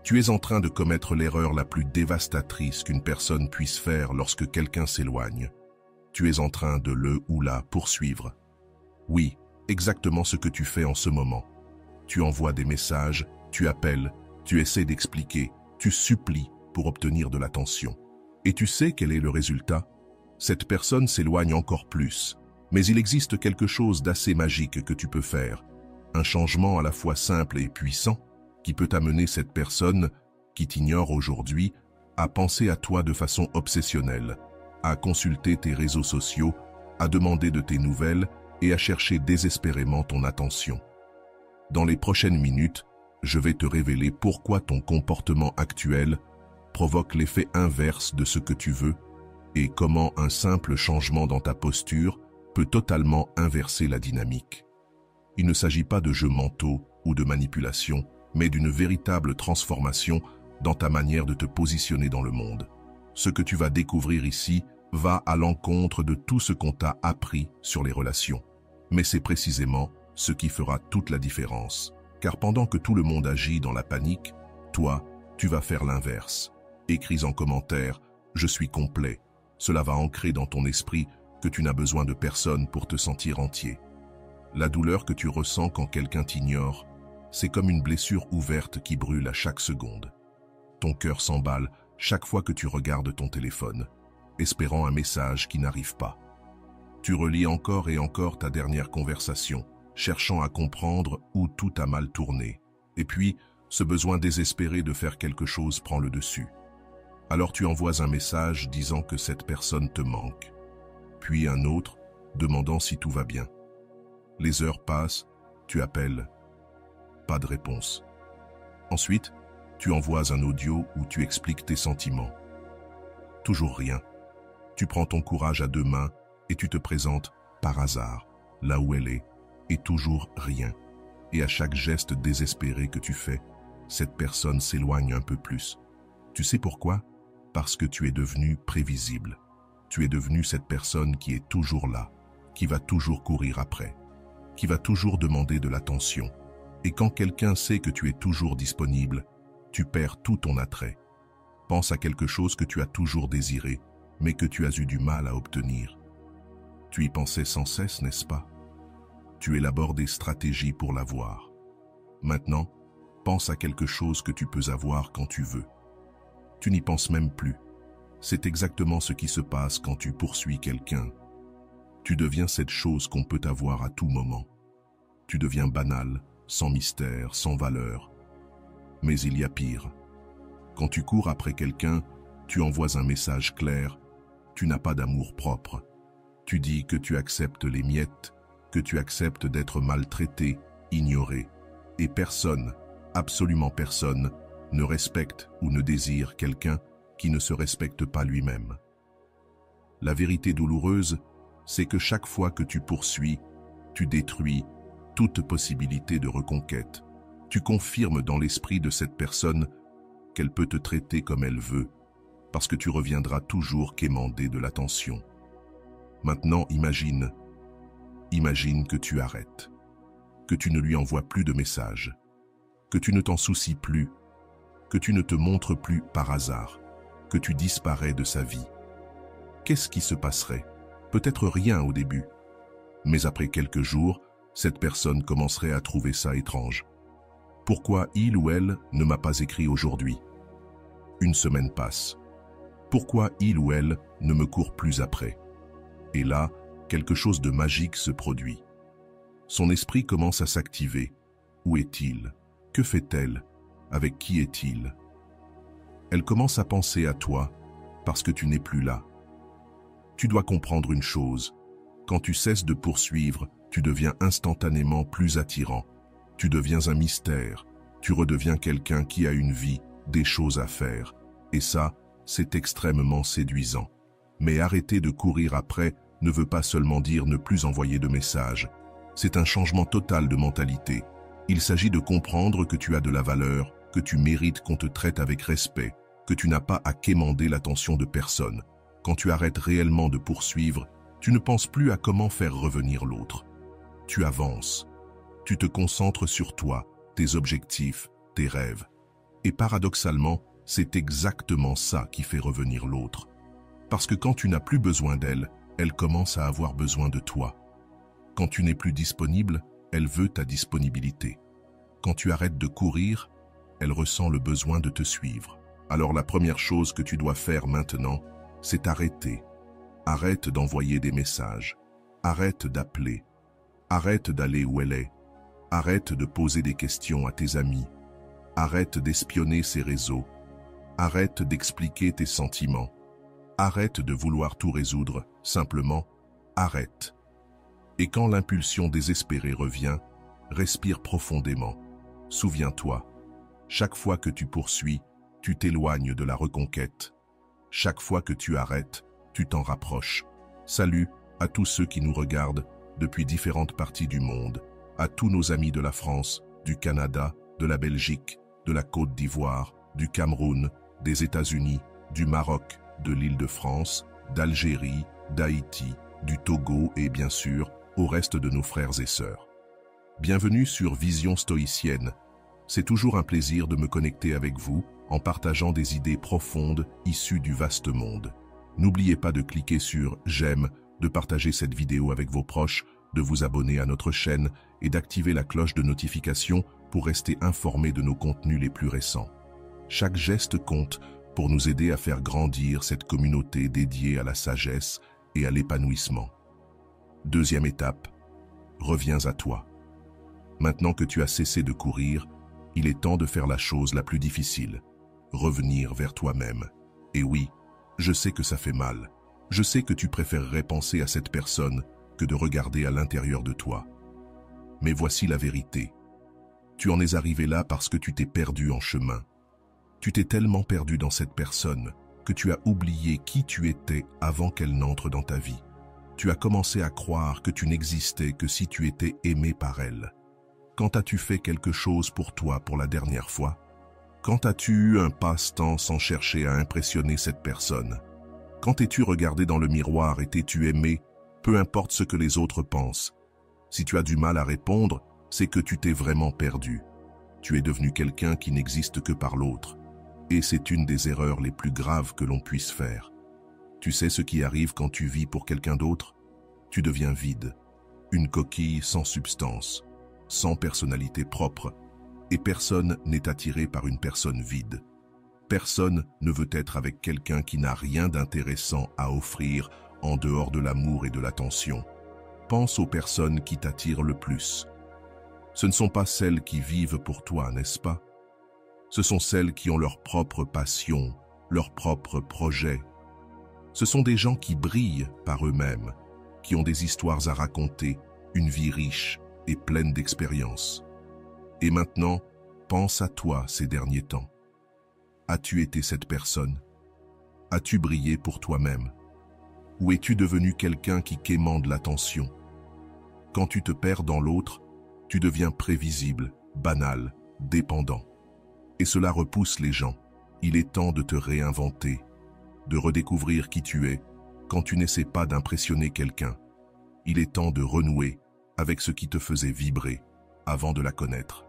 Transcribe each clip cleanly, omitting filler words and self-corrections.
Tu es en train de commettre l'erreur la plus dévastatrice qu'une personne puisse faire lorsque quelqu'un s'éloigne. Tu es en train de le ou la poursuivre. Oui, exactement ce que tu fais en ce moment. Tu envoies des messages, tu appelles, tu essaies d'expliquer, tu supplies pour obtenir de l'attention. Et tu sais quel est le résultat? Cette personne s'éloigne encore plus. Mais il existe quelque chose d'assez magique que tu peux faire. Un changement à la fois simple et puissant qui peut amener cette personne, qui t'ignore aujourd'hui, à penser à toi de façon obsessionnelle, à consulter tes réseaux sociaux, à demander de tes nouvelles et à chercher désespérément ton attention. Dans les prochaines minutes, je vais te révéler pourquoi ton comportement actuel provoque l'effet inverse de ce que tu veux et comment un simple changement dans ta posture peut totalement inverser la dynamique. Il ne s'agit pas de jeux mentaux ou de manipulation, mais d'une véritable transformation dans ta manière de te positionner dans le monde. Ce que tu vas découvrir ici va à l'encontre de tout ce qu'on t'a appris sur les relations. Mais c'est précisément ce qui fera toute la différence. Car pendant que tout le monde agit dans la panique, toi, tu vas faire l'inverse. Écris en commentaire « Je suis complet ». Cela va ancrer dans ton esprit que tu n'as besoin de personne pour te sentir entier. La douleur que tu ressens quand quelqu'un t'ignore, c'est comme une blessure ouverte qui brûle à chaque seconde. Ton cœur s'emballe chaque fois que tu regardes ton téléphone, espérant un message qui n'arrive pas. Tu relis encore et encore ta dernière conversation, cherchant à comprendre où tout a mal tourné. Et puis, ce besoin désespéré de faire quelque chose prend le dessus. Alors tu envoies un message disant que cette personne te manque. Puis un autre, demandant si tout va bien. Les heures passent, tu appelles. Pas de réponse. Ensuite, tu envoies un audio où tu expliques tes sentiments. Toujours rien. Tu prends ton courage à deux mains et tu te présentes par hasard, là où elle est, et toujours rien. Et à chaque geste désespéré que tu fais, cette personne s'éloigne un peu plus. Tu sais pourquoi? Parce que tu es devenu prévisible. Tu es devenu cette personne qui est toujours là, qui va toujours courir après, qui va toujours demander de l'attention. Et quand quelqu'un sait que tu es toujours disponible, tu perds tout ton attrait. Pense à quelque chose que tu as toujours désiré, mais que tu as eu du mal à obtenir. Tu y pensais sans cesse, n'est-ce pas? Tu élabores des stratégies pour l'avoir. Maintenant, pense à quelque chose que tu peux avoir quand tu veux. Tu n'y penses même plus. C'est exactement ce qui se passe quand tu poursuis quelqu'un. Tu deviens cette chose qu'on peut avoir à tout moment. Tu deviens banal, sans mystère, sans valeur. Mais il y a pire. Quand tu cours après quelqu'un, tu envoies un message clair. Tu n'as pas d'amour propre. Tu dis que tu acceptes les miettes, que tu acceptes d'être maltraité, ignoré. Et personne, absolument personne, ne respecte ou ne désire quelqu'un qui ne se respecte pas lui-même. La vérité douloureuse, c'est que chaque fois que tu poursuis, tu détruis toute possibilité de reconquête. Tu confirmes dans l'esprit de cette personne qu'elle peut te traiter comme elle veut, parce que tu reviendras toujours quémander de l'attention. Maintenant, imagine que tu arrêtes, que tu ne lui envoies plus de messages, que tu ne t'en soucies plus, que tu ne te montres plus par hasard, que tu disparais de sa vie. Qu'est-ce qui se passerait? Peut-être rien au début, mais après quelques jours, cette personne commencerait à trouver ça étrange. Pourquoi il ou elle ne m'a pas écrit aujourd'hui? Une semaine passe. Pourquoi il ou elle ne me court plus après? Et là, quelque chose de magique se produit. Son esprit commence à s'activer. Où est-il? Que fait-elle? Avec qui est-il? Elle commence à penser à toi parce que tu n'es plus là. Tu dois comprendre une chose. Quand tu cesses de poursuivre, tu deviens instantanément plus attirant. Tu deviens un mystère. Tu redeviens quelqu'un qui a une vie, des choses à faire. Et ça, c'est extrêmement séduisant. Mais arrêter de courir après ne veut pas seulement dire ne plus envoyer de messages. C'est un changement total de mentalité. Il s'agit de comprendre que tu as de la valeur, que tu mérites qu'on te traite avec respect, que tu n'as pas à quémander l'attention de personne. Quand tu arrêtes réellement de poursuivre, tu ne penses plus à comment faire revenir l'autre. Tu avances. Tu te concentres sur toi, tes objectifs, tes rêves. Et paradoxalement, c'est exactement ça qui fait revenir l'autre. Parce que quand tu n'as plus besoin d'elle, elle commence à avoir besoin de toi. Quand tu n'es plus disponible, elle veut ta disponibilité. Quand tu arrêtes de courir, elle ressent le besoin de te suivre. Alors la première chose que tu dois faire maintenant, c'est arrêter. Arrête d'envoyer des messages. Arrête d'appeler. Arrête d'aller où elle est. Arrête de poser des questions à tes amis. Arrête d'espionner ses réseaux. Arrête d'expliquer tes sentiments. Arrête de vouloir tout résoudre, simplement arrête. Et quand l'impulsion désespérée revient, respire profondément. Souviens-toi, chaque fois que tu poursuis, tu t'éloignes de la reconquête. Chaque fois que tu arrêtes, tu t'en rapproches. Salut à tous ceux qui nous regardent depuis différentes parties du monde, à tous nos amis de la France, du Canada, de la Belgique, de la Côte d'Ivoire, du Cameroun, des États-Unis, du Maroc, de l'Île-de-France, d'Algérie, d'Haïti, du Togo et bien sûr, au reste de nos frères et sœurs. Bienvenue sur Vision Stoïcienne. C'est toujours un plaisir de me connecter avec vous en partageant des idées profondes issues du vaste monde. N'oubliez pas de cliquer sur « J'aime », de partager cette vidéo avec vos proches, de vous abonner à notre chaîne et d'activer la cloche de notification pour rester informé de nos contenus les plus récents. Chaque geste compte pour nous aider à faire grandir cette communauté dédiée à la sagesse et à l'épanouissement. Deuxième étape, reviens à toi. Maintenant que tu as cessé de courir, il est temps de faire la chose la plus difficile, revenir vers toi-même. Et oui, je sais que ça fait mal. Je sais que tu préférerais penser à cette personne que de regarder à l'intérieur de toi. Mais voici la vérité. Tu en es arrivé là parce que tu t'es perdu en chemin. Tu t'es tellement perdu dans cette personne que tu as oublié qui tu étais avant qu'elle n'entre dans ta vie. Tu as commencé à croire que tu n'existais que si tu étais aimé par elle. Quand as-tu fait quelque chose pour toi pour la dernière fois? Quand as-tu eu un passe-temps sans chercher à impressionner cette personne? Quand t'es-tu regardé dans le miroir et t'es-tu aimé, peu importe ce que les autres pensent? Si tu as du mal à répondre, c'est que tu t'es vraiment perdu. Tu es devenu quelqu'un qui n'existe que par l'autre. Et c'est une des erreurs les plus graves que l'on puisse faire. Tu sais ce qui arrive quand tu vis pour quelqu'un d'autre? Tu deviens vide, une coquille sans substance, sans personnalité propre, et personne n'est attiré par une personne vide. Personne ne veut être avec quelqu'un qui n'a rien d'intéressant à offrir en dehors de l'amour et de l'attention. Pense aux personnes qui t'attirent le plus. Ce ne sont pas celles qui vivent pour toi, n'est-ce pas? Ce sont celles qui ont leur propre passion, leur propre projet. Ce sont des gens qui brillent par eux-mêmes, qui ont des histoires à raconter, une vie riche et pleine d'expériences. Et maintenant, pense à toi ces derniers temps. As-tu été cette personne? As-tu brillé pour toi-même? Ou es-tu devenu quelqu'un qui quémande l'attention? Quand tu te perds dans l'autre, tu deviens prévisible, banal, dépendant. Et cela repousse les gens. Il est temps de te réinventer, de redécouvrir qui tu es quand tu n'essaies pas d'impressionner quelqu'un. Il est temps de renouer avec ce qui te faisait vibrer avant de la connaître.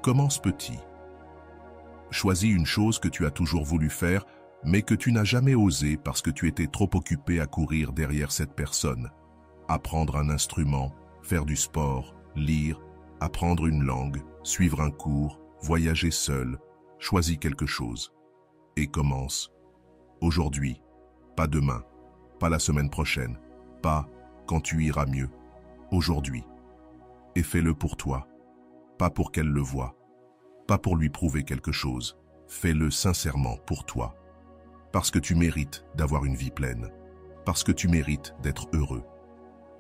Commence petit. Choisis une chose que tu as toujours voulu faire, mais que tu n'as jamais osé parce que tu étais trop occupé à courir derrière cette personne. Apprendre un instrument, faire du sport, lire, apprendre une langue, suivre un cours, voyager seul. Choisis quelque chose. Et commence. Aujourd'hui, pas demain, pas la semaine prochaine, pas quand tu iras mieux. Aujourd'hui. Et fais-le pour toi. Pas pour qu'elle le voie, pas pour lui prouver quelque chose. Fais-le sincèrement pour toi. Parce que tu mérites d'avoir une vie pleine. Parce que tu mérites d'être heureux.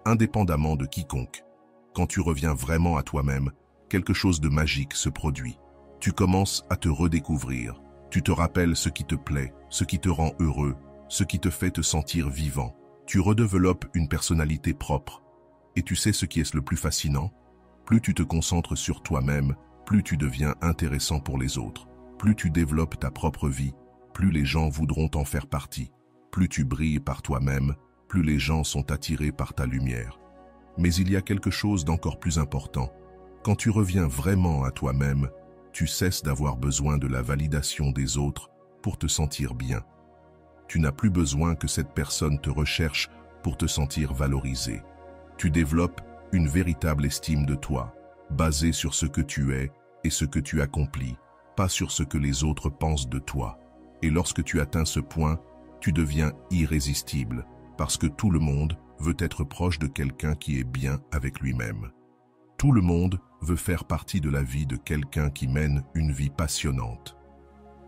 Indépendamment de quiconque, quand tu reviens vraiment à toi-même, quelque chose de magique se produit. Tu commences à te redécouvrir. Tu te rappelles ce qui te plaît, ce qui te rend heureux, ce qui te fait te sentir vivant. Tu redéveloppes une personnalité propre. Et tu sais ce qui est le plus fascinant? Plus tu te concentres sur toi-même, plus tu deviens intéressant pour les autres. Plus tu développes ta propre vie, plus les gens voudront en faire partie. Plus tu brilles par toi-même, plus les gens sont attirés par ta lumière. Mais il y a quelque chose d'encore plus important. Quand tu reviens vraiment à toi-même, tu cesses d'avoir besoin de la validation des autres pour te sentir bien. Tu n'as plus besoin que cette personne te recherche pour te sentir valorisé. Tu développes une véritable estime de toi, basée sur ce que tu es et ce que tu accomplis, pas sur ce que les autres pensent de toi. Et lorsque tu atteins ce point, tu deviens irrésistible, parce que tout le monde veut être proche de quelqu'un qui est bien avec lui-même. Tout le monde veut faire partie de la vie de quelqu'un qui mène une vie passionnante.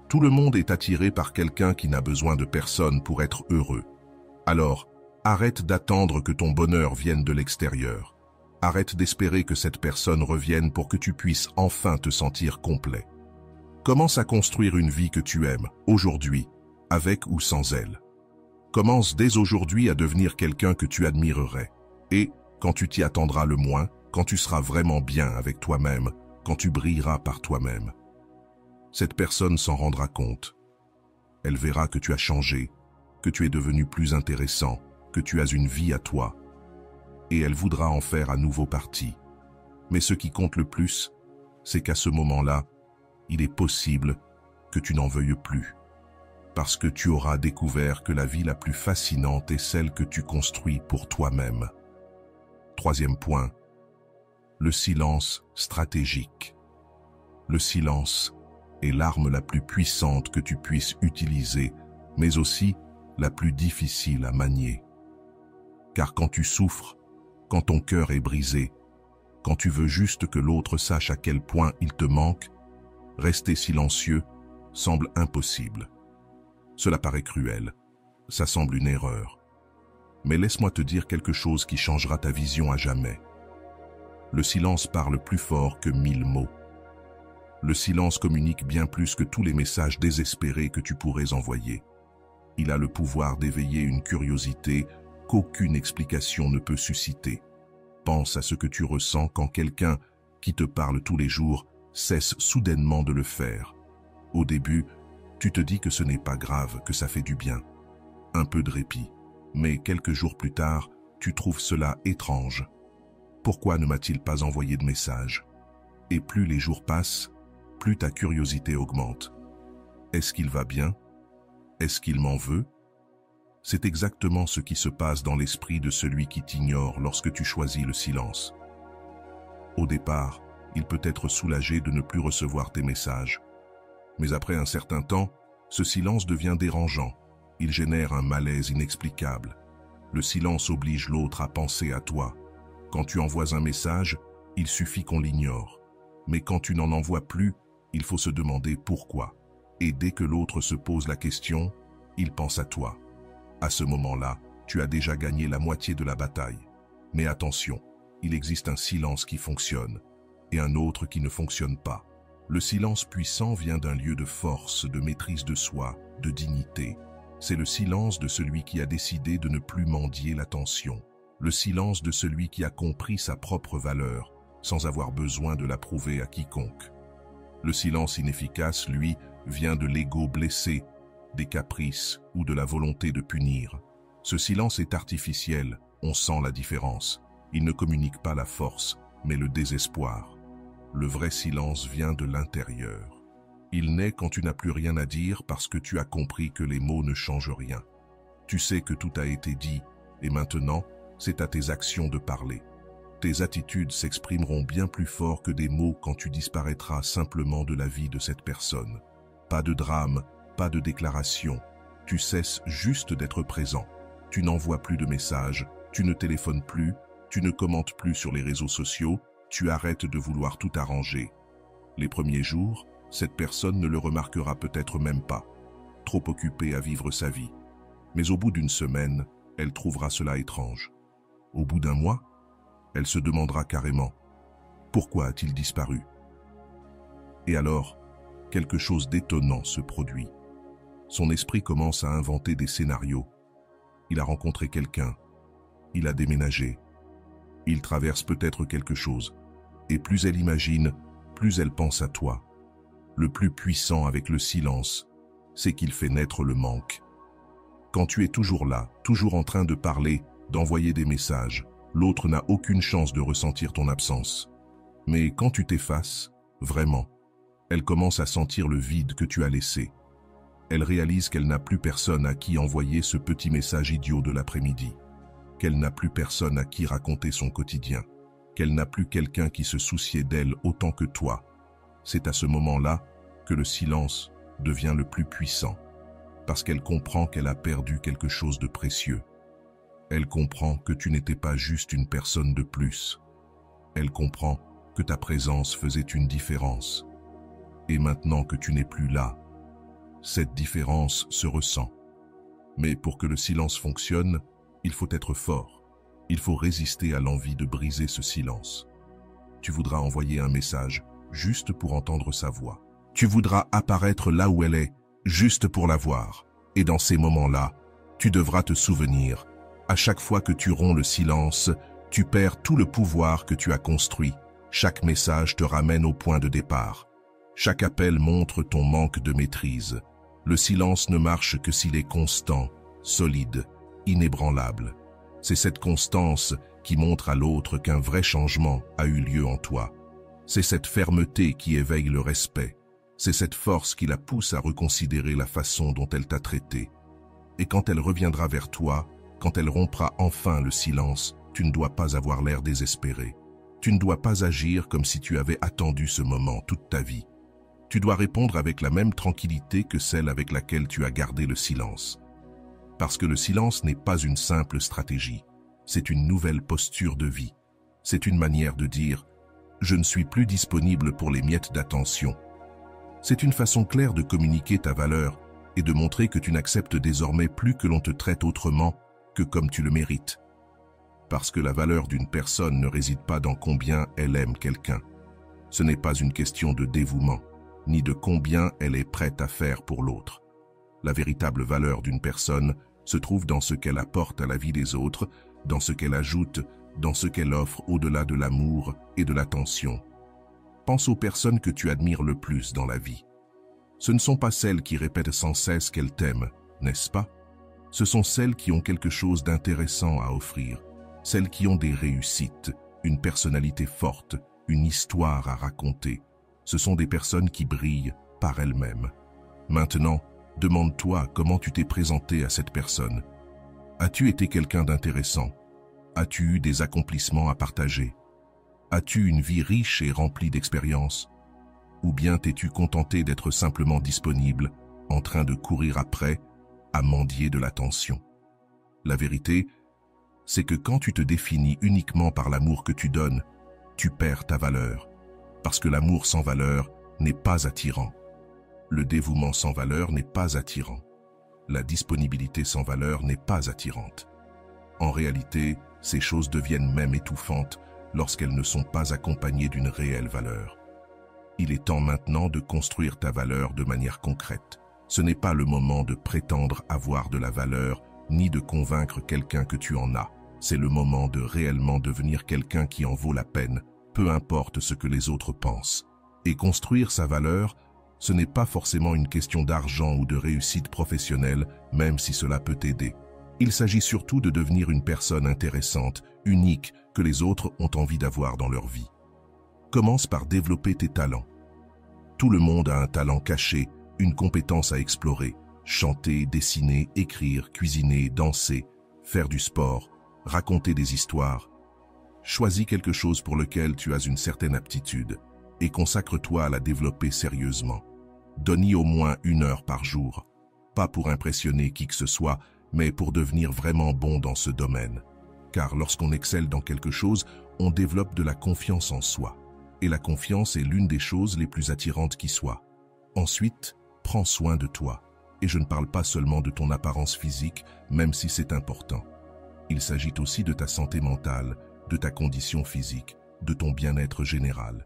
Tout le monde est attiré par quelqu'un qui n'a besoin de personne pour être heureux. Alors, arrête d'attendre que ton bonheur vienne de l'extérieur. Arrête d'espérer que cette personne revienne pour que tu puisses enfin te sentir complet. Commence à construire une vie que tu aimes, aujourd'hui, avec ou sans elle. Commence dès aujourd'hui à devenir quelqu'un que tu admirerais. Et, quand tu t'y attendras le moins, quand tu seras vraiment bien avec toi-même, quand tu brilleras par toi-même, cette personne s'en rendra compte. Elle verra que tu as changé, que tu es devenu plus intéressant, que tu as une vie à toi, et elle voudra en faire à nouveau partie. Mais ce qui compte le plus, c'est qu'à ce moment-là, il est possible que tu n'en veuilles plus, parce que tu auras découvert que la vie la plus fascinante est celle que tu construis pour toi-même. Troisième point, le silence stratégique. Le silence est l'arme la plus puissante que tu puisses utiliser, mais aussi la plus difficile à manier. Car quand tu souffres, quand ton cœur est brisé, quand tu veux juste que l'autre sache à quel point il te manque, rester silencieux semble impossible. Cela paraît cruel, ça semble une erreur. Mais laisse-moi te dire quelque chose qui changera ta vision à jamais. Le silence parle plus fort que 1000 mots. Le silence communique bien plus que tous les messages désespérés que tu pourrais envoyer. Il a le pouvoir d'éveiller une curiosité qu'aucune explication ne peut susciter. Pense à ce que tu ressens quand quelqu'un qui te parle tous les jours cesse soudainement de le faire. Au début, tu te dis que ce n'est pas grave, que ça fait du bien. Un peu de répit. Mais quelques jours plus tard, tu trouves cela étrange. Pourquoi ne m'a-t-il pas envoyé de message? Et plus les jours passent, plus ta curiosité augmente. Est-ce qu'il va bien? Est-ce qu'il m'en veut? C'est exactement ce qui se passe dans l'esprit de celui qui t'ignore lorsque tu choisis le silence. Au départ, il peut être soulagé de ne plus recevoir tes messages. Mais après un certain temps, ce silence devient dérangeant. Il génère un malaise inexplicable. Le silence oblige l'autre à penser à toi. Quand tu envoies un message, il suffit qu'on l'ignore. Mais quand tu n'en envoies plus, il faut se demander pourquoi. Et dès que l'autre se pose la question, il pense à toi. À ce moment-là, tu as déjà gagné la moitié de la bataille. Mais attention, il existe un silence qui fonctionne et un autre qui ne fonctionne pas. Le silence puissant vient d'un lieu de force, de maîtrise de soi, de dignité. C'est le silence de celui qui a décidé de ne plus mendier l'attention. Le silence de celui qui a compris sa propre valeur, sans avoir besoin de la prouver à quiconque. Le silence inefficace, lui, vient de l'ego blessé, des caprices ou de la volonté de punir. Ce silence est artificiel, on sent la différence. Il ne communique pas la force, mais le désespoir. Le vrai silence vient de l'intérieur. Il naît quand tu n'as plus rien à dire parce que tu as compris que les mots ne changent rien. Tu sais que tout a été dit, et maintenant, c'est à tes actions de parler. Tes attitudes s'exprimeront bien plus fort que des mots quand tu disparaîtras simplement de la vie de cette personne. Pas de drame, pas de déclaration. Tu cesses juste d'être présent. Tu n'envoies plus de messages, tu ne téléphones plus, tu ne commentes plus sur les réseaux sociaux, tu arrêtes de vouloir tout arranger. Les premiers jours, cette personne ne le remarquera peut-être même pas, trop occupée à vivre sa vie. Mais au bout d'une semaine, elle trouvera cela étrange. Au bout d'un mois, elle se demandera carrément « Pourquoi a-t-il disparu ?» Et alors, quelque chose d'étonnant se produit. Son esprit commence à inventer des scénarios. Il a rencontré quelqu'un, il a déménagé, il traverse peut-être quelque chose. Et plus elle imagine, plus elle pense à toi. Le plus puissant avec le silence, c'est qu'il fait naître le manque. Quand tu es toujours là, toujours en train de parler, d'envoyer des messages, l'autre n'a aucune chance de ressentir ton absence. Mais quand tu t'effaces, vraiment, elle commence à sentir le vide que tu as laissé. Elle réalise qu'elle n'a plus personne à qui envoyer ce petit message idiot de l'après-midi, qu'elle n'a plus personne à qui raconter son quotidien, qu'elle n'a plus quelqu'un qui se souciait d'elle autant que toi. C'est à ce moment-là que le silence devient le plus puissant, parce qu'elle comprend qu'elle a perdu quelque chose de précieux. Elle comprend que tu n'étais pas juste une personne de plus. Elle comprend que ta présence faisait une différence. Et maintenant que tu n'es plus là, cette différence se ressent. Mais pour que le silence fonctionne, il faut être fort. Il faut résister à l'envie de briser ce silence. Tu voudras envoyer un message juste pour entendre sa voix. Tu voudras apparaître là où elle est, juste pour la voir. Et dans ces moments-là, tu devras te souvenir, à chaque fois que tu romps le silence, tu perds tout le pouvoir que tu as construit. Chaque message te ramène au point de départ. Chaque appel montre ton manque de maîtrise. Le silence ne marche que s'il est constant, solide, inébranlable. C'est cette constance qui montre à l'autre qu'un vrai changement a eu lieu en toi. C'est cette fermeté qui éveille le respect. C'est cette force qui la pousse à reconsidérer la façon dont elle t'a traité. Et quand elle reviendra vers toi, quand elle rompra enfin le silence, tu ne dois pas avoir l'air désespéré. Tu ne dois pas agir comme si tu avais attendu ce moment toute ta vie. Tu dois répondre avec la même tranquillité que celle avec laquelle tu as gardé le silence. Parce que le silence n'est pas une simple stratégie, c'est une nouvelle posture de vie. C'est une manière de dire « je ne suis plus disponible pour les miettes d'attention ». C'est une façon claire de communiquer ta valeur et de montrer que tu n'acceptes désormais plus que l'on te traite autrement que comme tu le mérites. Parce que la valeur d'une personne ne réside pas dans combien elle aime quelqu'un. Ce n'est pas une question de dévouement, ni de combien elle est prête à faire pour l'autre. La véritable valeur d'une personne se trouve dans ce qu'elle apporte à la vie des autres, dans ce qu'elle ajoute, dans ce qu'elle offre au-delà de l'amour et de l'attention. Pense aux personnes que tu admires le plus dans la vie. Ce ne sont pas celles qui répètent sans cesse qu'elles t'aiment, n'est-ce pas? Ce sont celles qui ont quelque chose d'intéressant à offrir, celles qui ont des réussites, une personnalité forte, une histoire à raconter. Ce sont des personnes qui brillent par elles-mêmes. Maintenant, demande-toi comment tu t'es présenté à cette personne. As-tu été quelqu'un d'intéressant? As-tu eu des accomplissements à partager? As-tu une vie riche et remplie d'expériences? Ou bien t'es-tu contenté d'être simplement disponible, en train de courir après, à mendier de l'attention? La vérité, c'est que quand tu te définis uniquement par l'amour que tu donnes, tu perds ta valeur. Parce que l'amour sans valeur n'est pas attirant. Le dévouement sans valeur n'est pas attirant. La disponibilité sans valeur n'est pas attirante. En réalité, ces choses deviennent même étouffantes lorsqu'elles ne sont pas accompagnées d'une réelle valeur. Il est temps maintenant de construire ta valeur de manière concrète. Ce n'est pas le moment de prétendre avoir de la valeur, ni de convaincre quelqu'un que tu en as. C'est le moment de réellement devenir quelqu'un qui en vaut la peine, peu importe ce que les autres pensent. Et construire sa valeur, ce n'est pas forcément une question d'argent ou de réussite professionnelle, même si cela peut t'aider. Il s'agit surtout de devenir une personne intéressante, unique, que les autres ont envie d'avoir dans leur vie. Commence par développer tes talents. Tout le monde a un talent caché, une compétence à explorer. Chanter, dessiner, écrire, cuisiner, danser, faire du sport, raconter des histoires. Choisis quelque chose pour lequel tu as une certaine aptitude et consacre-toi à la développer sérieusement. Donne-y au moins 1 heure par jour, pas pour impressionner qui que ce soit, mais pour devenir vraiment bon dans ce domaine. Car lorsqu'on excelle dans quelque chose, on développe de la confiance en soi. Et la confiance est l'une des choses les plus attirantes qui soient. Ensuite, prends soin de toi. Et je ne parle pas seulement de ton apparence physique, même si c'est important. Il s'agit aussi de ta santé mentale, de ta condition physique, de ton bien-être général.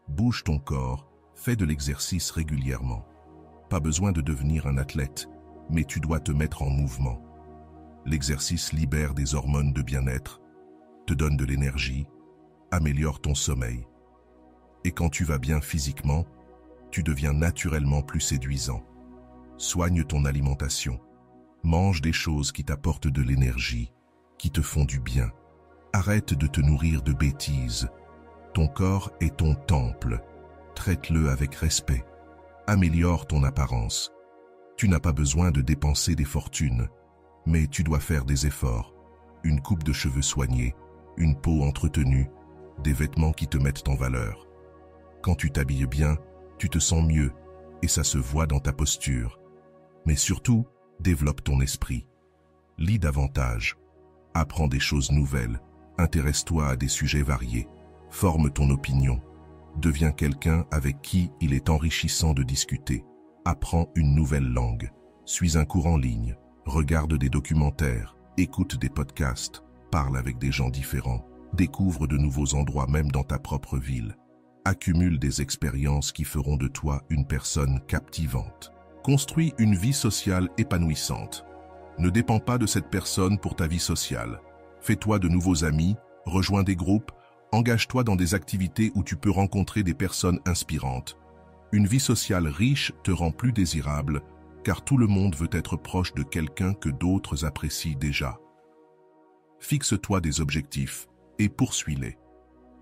Bouge ton corps, fais de l'exercice régulièrement. Pas besoin de devenir un athlète, mais tu dois te mettre en mouvement. L'exercice libère des hormones de bien-être, te donne de l'énergie, améliore ton sommeil. Et quand tu vas bien physiquement, tu deviens naturellement plus séduisant. Soigne ton alimentation. Mange des choses qui t'apportent de l'énergie, qui te font du bien. Arrête de te nourrir de bêtises. Ton corps est ton temple. Traite-le avec respect. Améliore ton apparence. Tu n'as pas besoin de dépenser des fortunes, mais tu dois faire des efforts. Une coupe de cheveux soignée, une peau entretenue, des vêtements qui te mettent en valeur. Quand tu t'habilles bien, tu te sens mieux et ça se voit dans ta posture. Mais surtout, développe ton esprit. Lis davantage. Apprends des choses nouvelles. Intéresse-toi à des sujets variés. Forme ton opinion. Deviens quelqu'un avec qui il est enrichissant de discuter. Apprends une nouvelle langue. Suis un cours en ligne. Regarde des documentaires. Écoute des podcasts. Parle avec des gens différents. Découvre de nouveaux endroits même dans ta propre ville. Accumule des expériences qui feront de toi une personne captivante. Construis une vie sociale épanouissante. Ne dépends pas de cette personne pour ta vie sociale. Fais-toi de nouveaux amis, rejoins des groupes, engage-toi dans des activités où tu peux rencontrer des personnes inspirantes. Une vie sociale riche te rend plus désirable, car tout le monde veut être proche de quelqu'un que d'autres apprécient déjà. Fixe-toi des objectifs et poursuis-les.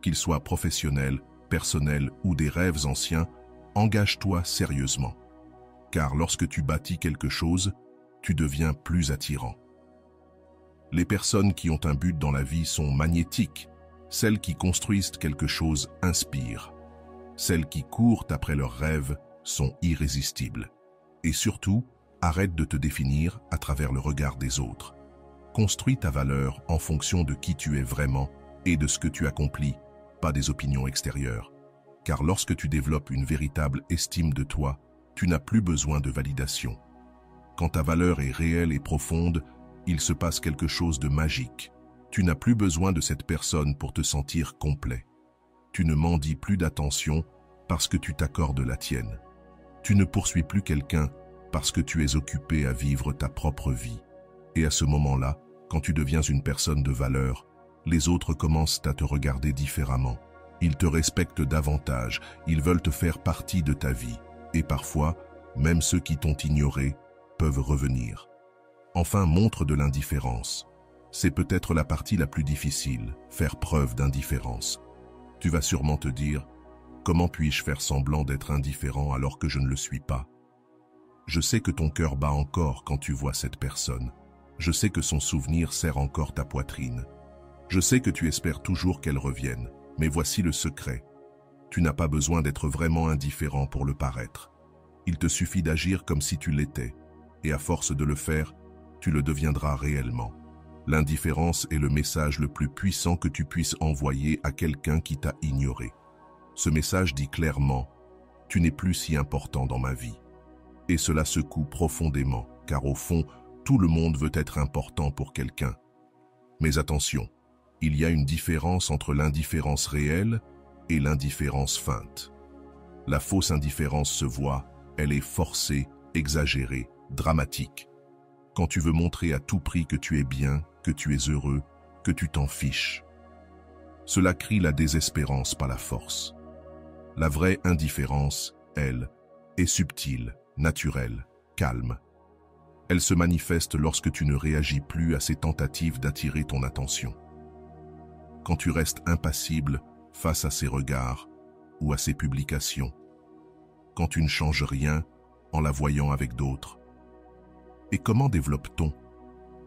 Qu'ils soient professionnels, personnels ou des rêves anciens, engage-toi sérieusement. Car lorsque tu bâtis quelque chose, tu deviens plus attirant. Les personnes qui ont un but dans la vie sont magnétiques. Celles qui construisent quelque chose inspirent. Celles qui courent après leurs rêves sont irrésistibles. Et surtout, arrête de te définir à travers le regard des autres. Construis ta valeur en fonction de qui tu es vraiment et de ce que tu accomplis, pas des opinions extérieures. Car lorsque tu développes une véritable estime de toi, tu n'as plus besoin de validation. Quand ta valeur est réelle et profonde, il se passe quelque chose de magique. Tu n'as plus besoin de cette personne pour te sentir complet. Tu ne mendis plus d'attention parce que tu t'accordes la tienne. Tu ne poursuis plus quelqu'un parce que tu es occupé à vivre ta propre vie. Et à ce moment-là, quand tu deviens une personne de valeur, les autres commencent à te regarder différemment. Ils te respectent davantage, ils veulent te faire partie de ta vie. Et parfois, même ceux qui t'ont ignoré peuvent revenir. Enfin, montre de l'indifférence. C'est peut-être la partie la plus difficile, faire preuve d'indifférence. Tu vas sûrement te dire, comment puis-je faire semblant d'être indifférent alors que je ne le suis pas? Je sais que ton cœur bat encore quand tu vois cette personne. Je sais que son souvenir serre encore ta poitrine. Je sais que tu espères toujours qu'elle revienne, mais voici le secret. Tu n'as pas besoin d'être vraiment indifférent pour le paraître. Il te suffit d'agir comme si tu l'étais, et à force de le faire, tu le deviendras réellement. L'indifférence est le message le plus puissant que tu puisses envoyer à quelqu'un qui t'a ignoré. Ce message dit clairement, tu n'es plus si important dans ma vie. Et cela secoue profondément, car au fond, tout le monde veut être important pour quelqu'un. Mais attention, il y a une différence entre l'indifférence réelle et l'indifférence feinte. La fausse indifférence se voit, elle est forcée, exagérée, dramatique. Quand tu veux montrer à tout prix que tu es bien, que tu es heureux, que tu t'en fiches. Cela crie la désespérance, pas la force. La vraie indifférence, elle, est subtile, naturelle, calme. Elle se manifeste lorsque tu ne réagis plus à ces tentatives d'attirer ton attention. Quand tu restes impassible face à ses regards ou à ses publications. Quand tu ne changes rien en la voyant avec d'autres. Et comment développe-t-on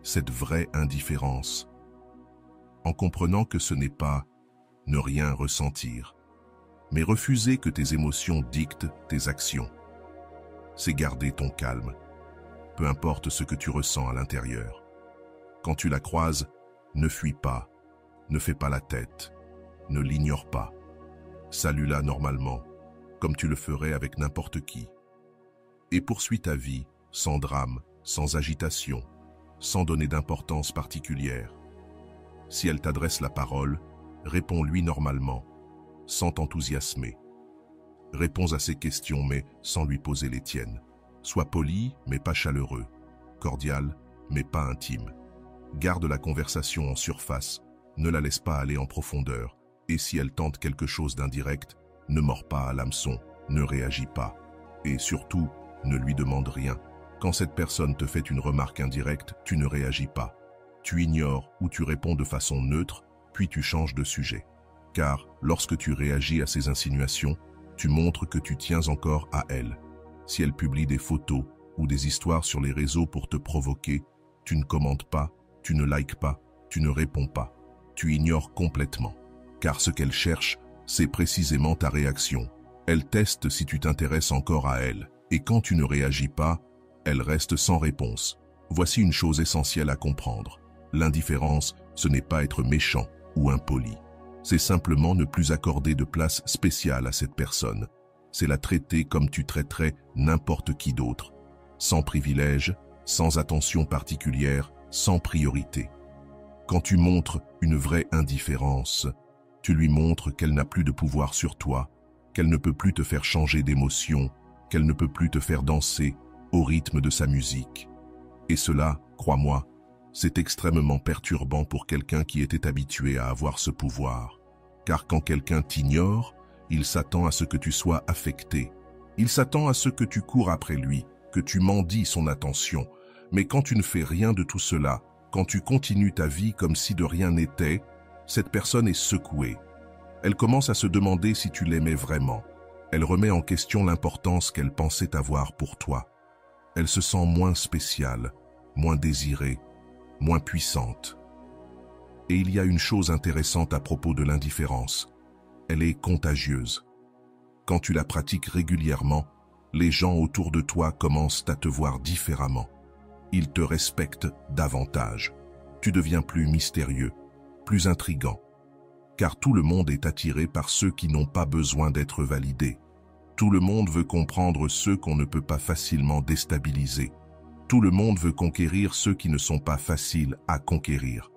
cette vraie indifférence? En comprenant que ce n'est pas ne rien ressentir, mais refuser que tes émotions dictent tes actions. C'est garder ton calme, peu importe ce que tu ressens à l'intérieur. Quand tu la croises, ne fuis pas, ne fais pas la tête, ne l'ignore pas. Salue-la normalement, comme tu le ferais avec n'importe qui. Et poursuis ta vie, sans drame, sans agitation, sans donner d'importance particulière. Si elle t'adresse la parole, réponds-lui normalement, sans t'enthousiasmer. Réponds à ses questions, mais sans lui poser les tiennes. Sois poli, mais pas chaleureux. Cordial, mais pas intime. Garde la conversation en surface, ne la laisse pas aller en profondeur. Et si elle tente quelque chose d'indirect, ne mords pas à l'hameçon, ne réagis pas. Et surtout, ne lui demande rien. Quand cette personne te fait une remarque indirecte, tu ne réagis pas. Tu ignores ou tu réponds de façon neutre, puis tu changes de sujet. car lorsque tu réagis à ces insinuations, tu montres que tu tiens encore à elle. Si elle publie des photos ou des histoires sur les réseaux pour te provoquer, tu ne commentes pas, tu ne likes pas, tu ne réponds pas. Tu ignores complètement. Car ce qu'elle cherche, c'est précisément ta réaction. Elle teste si tu t'intéresses encore à elle. Et quand tu ne réagis pas, elle reste sans réponse. Voici une chose essentielle à comprendre. L'indifférence, ce n'est pas être méchant ou impoli. C'est simplement ne plus accorder de place spéciale à cette personne. C'est la traiter comme tu traiterais n'importe qui d'autre. Sans privilège, sans attention particulière, sans priorité. Quand tu montres une vraie indifférence, tu lui montres qu'elle n'a plus de pouvoir sur toi, qu'elle ne peut plus te faire changer d'émotion, qu'elle ne peut plus te faire danser au rythme de sa musique. Et cela, crois-moi, c'est extrêmement perturbant pour quelqu'un qui était habitué à avoir ce pouvoir. Car quand quelqu'un t'ignore, il s'attend à ce que tu sois affecté. Il s'attend à ce que tu cours après lui, que tu mendies son attention. Mais quand tu ne fais rien de tout cela, quand tu continues ta vie comme si de rien n'était, cette personne est secouée. Elle commence à se demander si tu l'aimais vraiment. Elle remet en question l'importance qu'elle pensait avoir pour toi. Elle se sent moins spéciale, moins désirée, moins puissante. Et il y a une chose intéressante à propos de l'indifférence. Elle est contagieuse. Quand tu la pratiques régulièrement, les gens autour de toi commencent à te voir différemment. Ils te respectent davantage. Tu deviens plus mystérieux, plus intrigant. Car tout le monde est attiré par ceux qui n'ont pas besoin d'être validés. Tout le monde veut comprendre ceux qu'on ne peut pas facilement déstabiliser. Tout le monde veut conquérir ceux qui ne sont pas faciles à conquérir.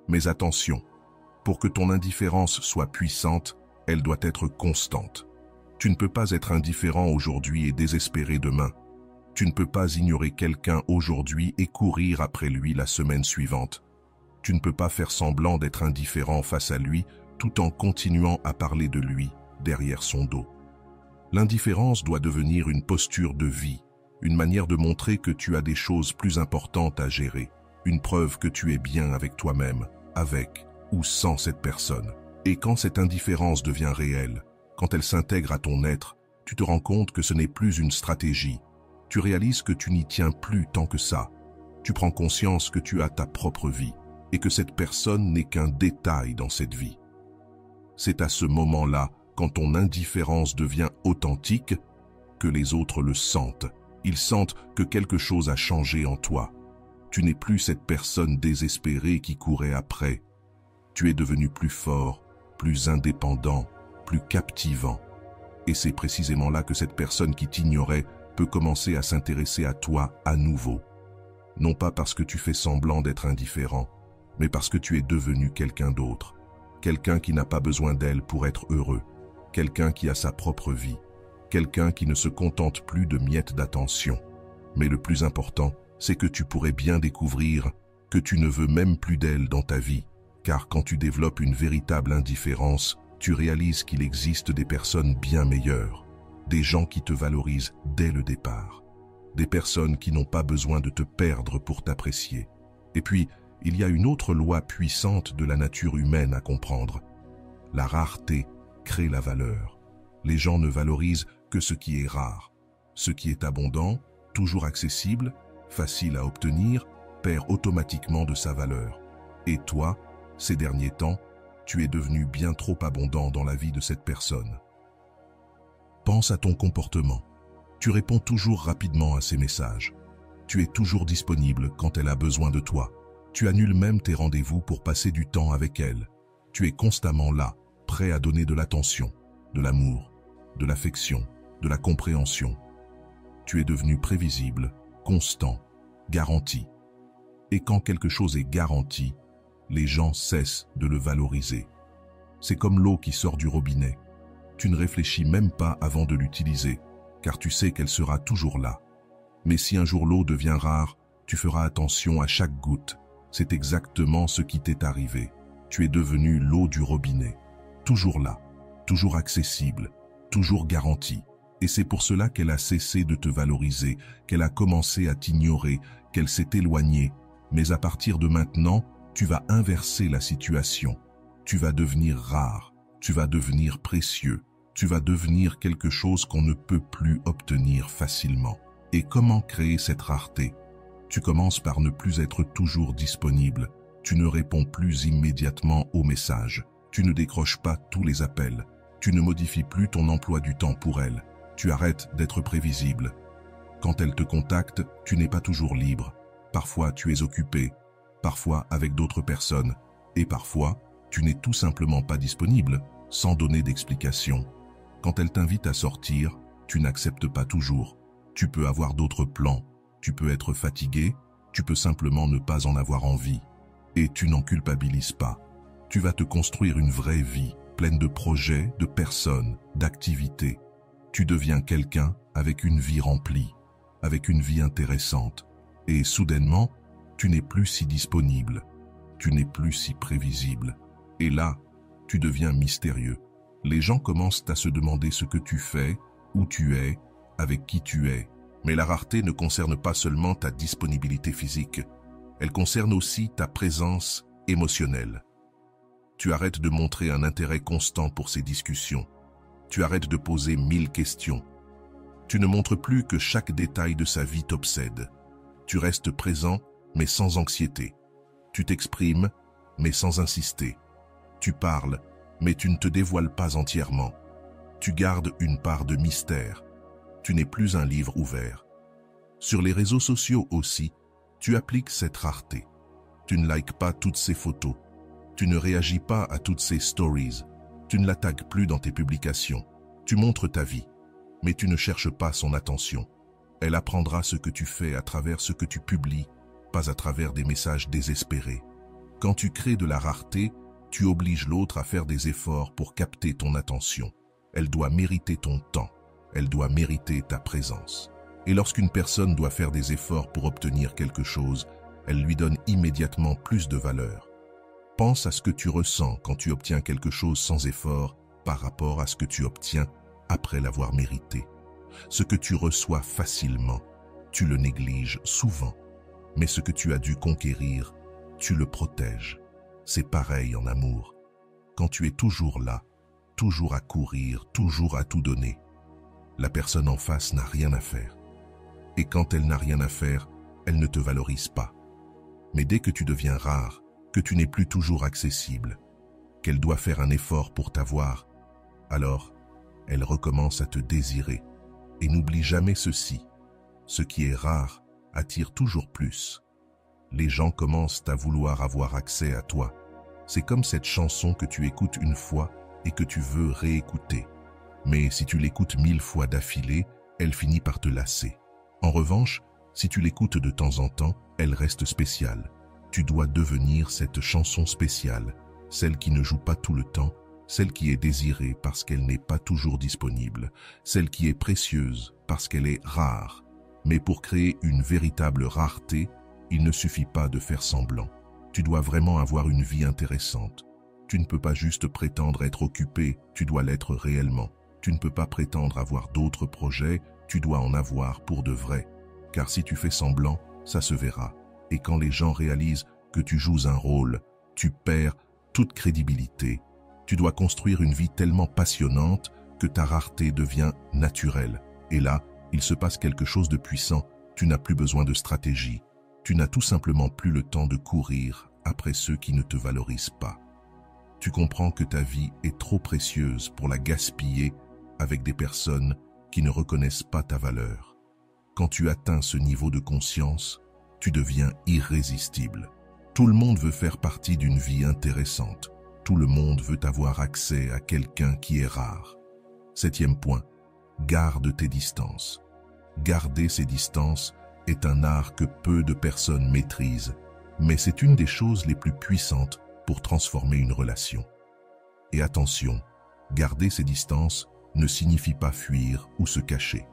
Mais attention, pour que ton indifférence soit puissante, elle doit être constante. Tu ne peux pas être indifférent aujourd'hui et désespéré demain. Tu ne peux pas ignorer quelqu'un aujourd'hui et courir après lui la semaine suivante. Tu ne peux pas faire semblant d'être indifférent face à lui tout en continuant à parler de lui derrière son dos. L'indifférence doit devenir une posture de vie, une manière de montrer que tu as des choses plus importantes à gérer, une preuve que tu es bien avec toi-même, avec ou sans cette personne. Et quand cette indifférence devient réelle, quand elle s'intègre à ton être, tu te rends compte que ce n'est plus une stratégie. Tu réalises que tu n'y tiens plus tant que ça. Tu prends conscience que tu as ta propre vie et que cette personne n'est qu'un détail dans cette vie. C'est à ce moment-là, quand ton indifférence devient authentique, que les autres le sentent. Ils sentent que quelque chose a changé en toi. Tu n'es plus cette personne désespérée qui courait après. Tu es devenu plus fort, plus indépendant, plus captivant. Et c'est précisément là que cette personne qui t'ignorait peut commencer à s'intéresser à toi à nouveau. Non pas parce que tu fais semblant d'être indifférent, mais parce que tu es devenu quelqu'un d'autre. Quelqu'un qui n'a pas besoin d'elle pour être heureux. Quelqu'un qui a sa propre vie. Quelqu'un qui ne se contente plus de miettes d'attention. Mais le plus important, c'est que tu pourrais bien découvrir que tu ne veux même plus d'elle dans ta vie. Car quand tu développes une véritable indifférence, tu réalises qu'il existe des personnes bien meilleures. Des gens qui te valorisent dès le départ. Des personnes qui n'ont pas besoin de te perdre pour t'apprécier. Et puis, il y a une autre loi puissante de la nature humaine à comprendre. La rareté crée la valeur. Les gens ne valorisent que ce qui est rare. Ce qui est abondant, toujours accessible, facile à obtenir, perd automatiquement de sa valeur. Et toi, ces derniers temps, tu es devenu bien trop abondant dans la vie de cette personne. Pense à ton comportement. Tu réponds toujours rapidement à ses messages. Tu es toujours disponible quand elle a besoin de toi. Tu annules même tes rendez-vous pour passer du temps avec elle. Tu es constamment là, prêt à donner de l'attention, de l'amour, de l'affection, de la compréhension. Tu es devenu prévisible, constant, garanti. Et quand quelque chose est garanti, les gens cessent de le valoriser. C'est comme l'eau qui sort du robinet. Tu ne réfléchis même pas avant de l'utiliser, car tu sais qu'elle sera toujours là. Mais si un jour l'eau devient rare, tu feras attention à chaque goutte. C'est exactement ce qui t'est arrivé. Tu es devenu l'eau du robinet. Toujours là, toujours accessible, toujours garantie. Et c'est pour cela qu'elle a cessé de te valoriser, qu'elle a commencé à t'ignorer, qu'elle s'est éloignée. Mais à partir de maintenant, tu vas inverser la situation. Tu vas devenir rare. Tu vas devenir précieux. Tu vas devenir quelque chose qu'on ne peut plus obtenir facilement. Et comment créer cette rareté? Tu commences par ne plus être toujours disponible. Tu ne réponds plus immédiatement aux messages. Tu ne décroches pas tous les appels. Tu ne modifies plus ton emploi du temps pour elle. Tu arrêtes d'être prévisible. Quand elle te contacte, tu n'es pas toujours libre. Parfois, tu es occupé. Parfois, avec d'autres personnes. Et parfois, tu n'es tout simplement pas disponible, sans donner d'explication. Quand elle t'invite à sortir, tu n'acceptes pas toujours. Tu peux avoir d'autres plans. Tu peux être fatigué. Tu peux simplement ne pas en avoir envie. Et tu n'en culpabilises pas. Tu vas te construire une vraie vie, pleine de projets, de personnes, d'activités. Tu deviens quelqu'un avec une vie remplie, avec une vie intéressante. Et soudainement, tu n'es plus si disponible. Tu n'es plus si prévisible. Et là, tu deviens mystérieux. Les gens commencent à se demander ce que tu fais, où tu es, avec qui tu es. Mais la rareté ne concerne pas seulement ta disponibilité physique. Elle concerne aussi ta présence émotionnelle. Tu arrêtes de montrer un intérêt constant pour ces discussions. Tu arrêtes de poser 1000 questions. Tu ne montres plus que chaque détail de sa vie t'obsède. Tu restes présent, mais sans anxiété. Tu t'exprimes, mais sans insister. Tu parles, mais tu ne te dévoiles pas entièrement. Tu gardes une part de mystère. Tu n'es plus un livre ouvert. Sur les réseaux sociaux aussi, tu appliques cette rareté. Tu ne likes pas toutes ces photos. Tu ne réagis pas à toutes ces stories. Tu ne la tagues plus dans tes publications. Tu montres ta vie, mais tu ne cherches pas son attention. Elle apprendra ce que tu fais à travers ce que tu publies, pas à travers des messages désespérés. Quand tu crées de la rareté, tu obliges l'autre à faire des efforts pour capter ton attention. Elle doit mériter ton temps. Elle doit mériter ta présence. Et lorsqu'une personne doit faire des efforts pour obtenir quelque chose, elle lui donne immédiatement plus de valeur. Pense à ce que tu ressens quand tu obtiens quelque chose sans effort par rapport à ce que tu obtiens après l'avoir mérité. Ce que tu reçois facilement, tu le négliges souvent. Mais ce que tu as dû conquérir, tu le protèges. C'est pareil en amour. Quand tu es toujours là, toujours à courir, toujours à tout donner, la personne en face n'a rien à faire. Et quand elle n'a rien à faire, elle ne te valorise pas. Mais dès que tu deviens rare, que tu n'es plus toujours accessible, qu'elle doit faire un effort pour t'avoir, alors elle recommence à te désirer. Et n'oublie jamais ceci, ce qui est rare attire toujours plus. Les gens commencent à vouloir avoir accès à toi. C'est comme cette chanson que tu écoutes une fois et que tu veux réécouter. Mais si tu l'écoutes 1000 fois d'affilée, elle finit par te lasser. En revanche, si tu l'écoutes de temps en temps, elle reste spéciale. Tu dois devenir cette chanson spéciale, celle qui ne joue pas tout le temps, celle qui est désirée parce qu'elle n'est pas toujours disponible, celle qui est précieuse parce qu'elle est rare. Mais pour créer une véritable rareté, il ne suffit pas de faire semblant. Tu dois vraiment avoir une vie intéressante. Tu ne peux pas juste prétendre être occupé, tu dois l'être réellement. Tu ne peux pas prétendre avoir d'autres projets, tu dois en avoir pour de vrai. Car si tu fais semblant, ça se verra. Et quand les gens réalisent que tu joues un rôle, tu perds toute crédibilité. Tu dois construire une vie tellement passionnante que ta rareté devient naturelle. Et là, il se passe quelque chose de puissant. Tu n'as plus besoin de stratégie. Tu n'as tout simplement plus le temps de courir après ceux qui ne te valorisent pas. Tu comprends que ta vie est trop précieuse pour la gaspiller avec des personnes qui ne reconnaissent pas ta valeur. Quand tu atteins ce niveau de conscience, tu deviens irrésistible. Tout le monde veut faire partie d'une vie intéressante. Tout le monde veut avoir accès à quelqu'un qui est rare. 7e point, garde tes distances. Garder ces distances est un art que peu de personnes maîtrisent, mais c'est une des choses les plus puissantes pour transformer une relation. Et attention, garder ces distances ne signifie pas fuir ou se cacher.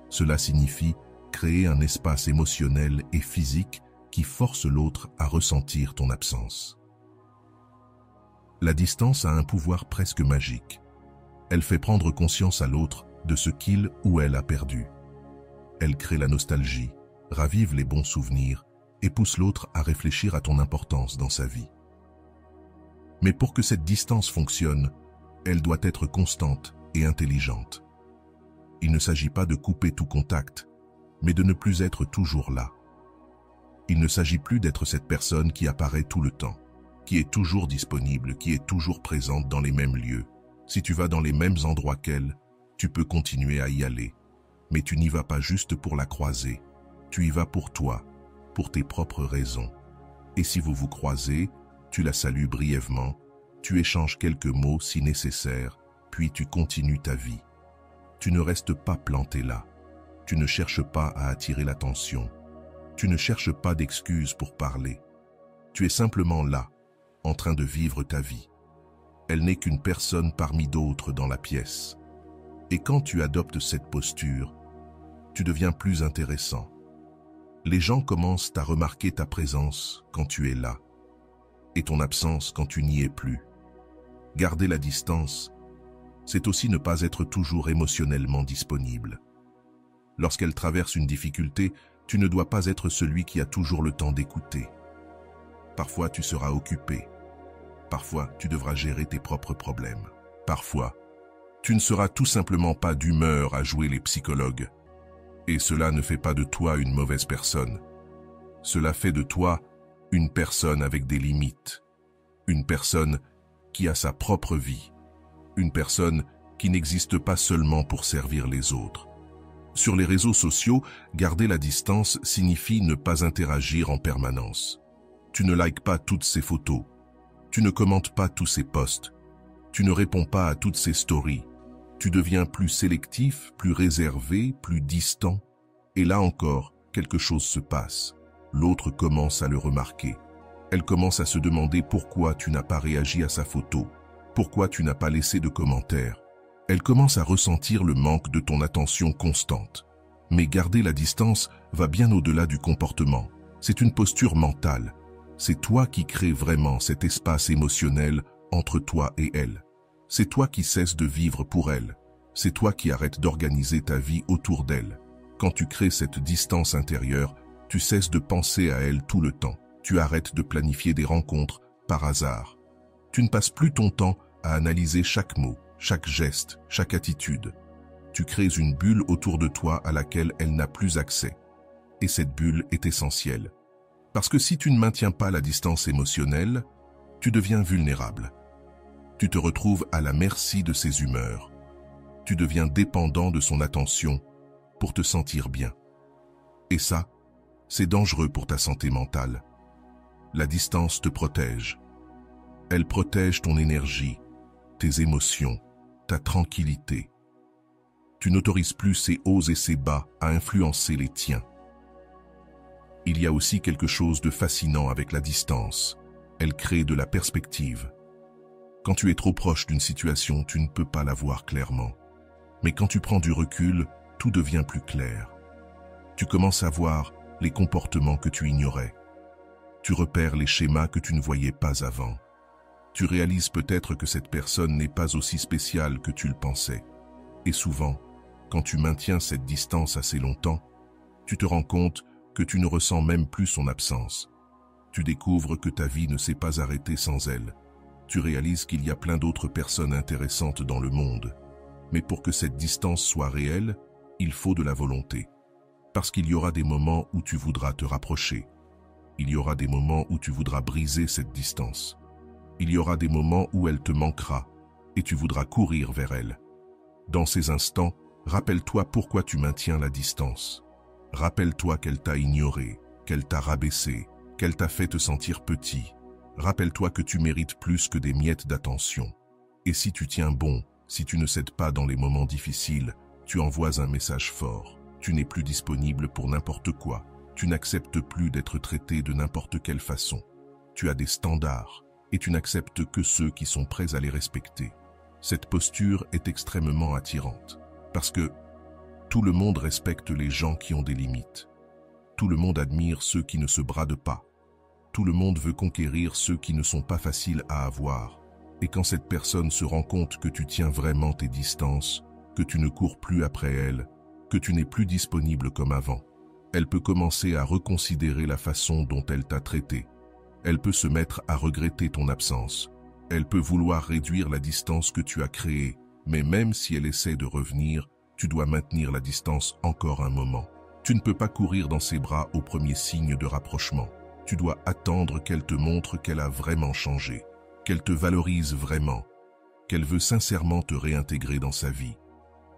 Cela signifie créer un espace émotionnel et physique qui force l'autre à ressentir ton absence. La distance a un pouvoir presque magique. Elle fait prendre conscience à l'autre de ce qu'il ou elle a perdu. Elle crée la nostalgie, ravive les bons souvenirs et pousse l'autre à réfléchir à ton importance dans sa vie. Mais pour que cette distance fonctionne, Elle doit être constante et intelligente. Il ne s'agit pas de couper tout contact, mais de ne plus être toujours là. Il ne s'agit plus d'être cette personne qui apparaît tout le temps, qui est toujours disponible, qui est toujours présente dans les mêmes lieux. Si tu vas dans les mêmes endroits qu'elle, tu peux continuer à y aller. Mais tu n'y vas pas juste pour la croiser. Tu y vas pour toi, pour tes propres raisons. Et si vous vous croisez, tu la salues brièvement, tu échanges quelques mots si nécessaire, puis tu continues ta vie. Tu ne restes pas planté là. Tu ne cherches pas à attirer l'attention. Tu ne cherches pas d'excuses pour parler. Tu es simplement là, en train de vivre ta vie. Elle n'est qu'une personne parmi d'autres dans la pièce. Et quand tu adoptes cette posture, tu deviens plus intéressant. Les gens commencent à remarquer ta présence quand tu es là, et ton absence quand tu n'y es plus. Garder la distance, c'est aussi ne pas être toujours émotionnellement disponible. Lorsqu'elle traverse une difficulté, tu ne dois pas être celui qui a toujours le temps d'écouter. Parfois, tu seras occupé. Parfois, tu devras gérer tes propres problèmes. Parfois, tu ne seras tout simplement pas d'humeur à jouer les psychologues. Et cela ne fait pas de toi une mauvaise personne. Cela fait de toi une personne avec des limites. Une personne qui a sa propre vie. Une personne qui n'existe pas seulement pour servir les autres. Sur les réseaux sociaux, garder la distance signifie ne pas interagir en permanence. Tu ne likes pas toutes ces photos. Tu ne commentes pas tous ces posts. Tu ne réponds pas à toutes ces stories. Tu deviens plus sélectif, plus réservé, plus distant. Et là encore, quelque chose se passe. L'autre commence à le remarquer. Elle commence à se demander pourquoi tu n'as pas réagi à sa photo, pourquoi tu n'as pas laissé de commentaires. Elle commence à ressentir le manque de ton attention constante. Mais garder la distance va bien au-delà du comportement. C'est une posture mentale. C'est toi qui crées vraiment cet espace émotionnel entre toi et elle. C'est toi qui cesses de vivre pour elle. C'est toi qui arrêtes d'organiser ta vie autour d'elle. Quand tu crées cette distance intérieure, tu cesses de penser à elle tout le temps. Tu arrêtes de planifier des rencontres par hasard. Tu ne passes plus ton temps à analyser chaque mot, chaque geste, chaque attitude. Tu crées une bulle autour de toi à laquelle elle n'a plus accès. Et cette bulle est essentielle. Parce que si tu ne maintiens pas la distance émotionnelle, tu deviens vulnérable. Tu te retrouves à la merci de ses humeurs. Tu deviens dépendant de son attention pour te sentir bien. Et ça, c'est dangereux pour ta santé mentale. La distance te protège. Elle protège ton énergie, tes émotions, ta tranquillité. Tu n'autorises plus ces hauts et ces bas à influencer les tiens. Il y a aussi quelque chose de fascinant avec la distance. Elle crée de la perspective. Quand tu es trop proche d'une situation, tu ne peux pas la voir clairement. Mais quand tu prends du recul, tout devient plus clair. Tu commences à voir les comportements que tu ignorais. Tu repères les schémas que tu ne voyais pas avant. Tu réalises peut-être que cette personne n'est pas aussi spéciale que tu le pensais. Et souvent, quand tu maintiens cette distance assez longtemps, tu te rends compte que tu ne ressens même plus son absence. Tu découvres que ta vie ne s'est pas arrêtée sans elle. Tu réalises qu'il y a plein d'autres personnes intéressantes dans le monde. Mais pour que cette distance soit réelle, il faut de la volonté. Parce qu'il y aura des moments où tu voudras te rapprocher. Il y aura des moments où tu voudras briser cette distance. Il y aura des moments où elle te manquera et tu voudras courir vers elle. Dans ces instants, rappelle-toi pourquoi tu maintiens la distance. Rappelle-toi qu'elle t'a ignoré, qu'elle t'a rabaissé, qu'elle t'a fait te sentir petit. Rappelle-toi que tu mérites plus que des miettes d'attention. Et si tu tiens bon, si tu ne cèdes pas dans les moments difficiles, tu envoies un message fort. Tu n'es plus disponible pour n'importe quoi. Tu n'acceptes plus d'être traité de n'importe quelle façon. Tu as des standards et tu n'acceptes que ceux qui sont prêts à les respecter. Cette posture est extrêmement attirante parce que tout le monde respecte les gens qui ont des limites. Tout le monde admire ceux qui ne se bradent pas. Tout le monde veut conquérir ceux qui ne sont pas faciles à avoir. Et quand cette personne se rend compte que tu tiens vraiment tes distances, que tu ne cours plus après elle, que tu n'es plus disponible comme avant, elle peut commencer à reconsidérer la façon dont elle t'a traité. Elle peut se mettre à regretter ton absence. Elle peut vouloir réduire la distance que tu as créée, mais même si elle essaie de revenir, tu dois maintenir la distance encore un moment. Tu ne peux pas courir dans ses bras au premier signe de rapprochement. Tu dois attendre qu'elle te montre qu'elle a vraiment changé, qu'elle te valorise vraiment, qu'elle veut sincèrement te réintégrer dans sa vie.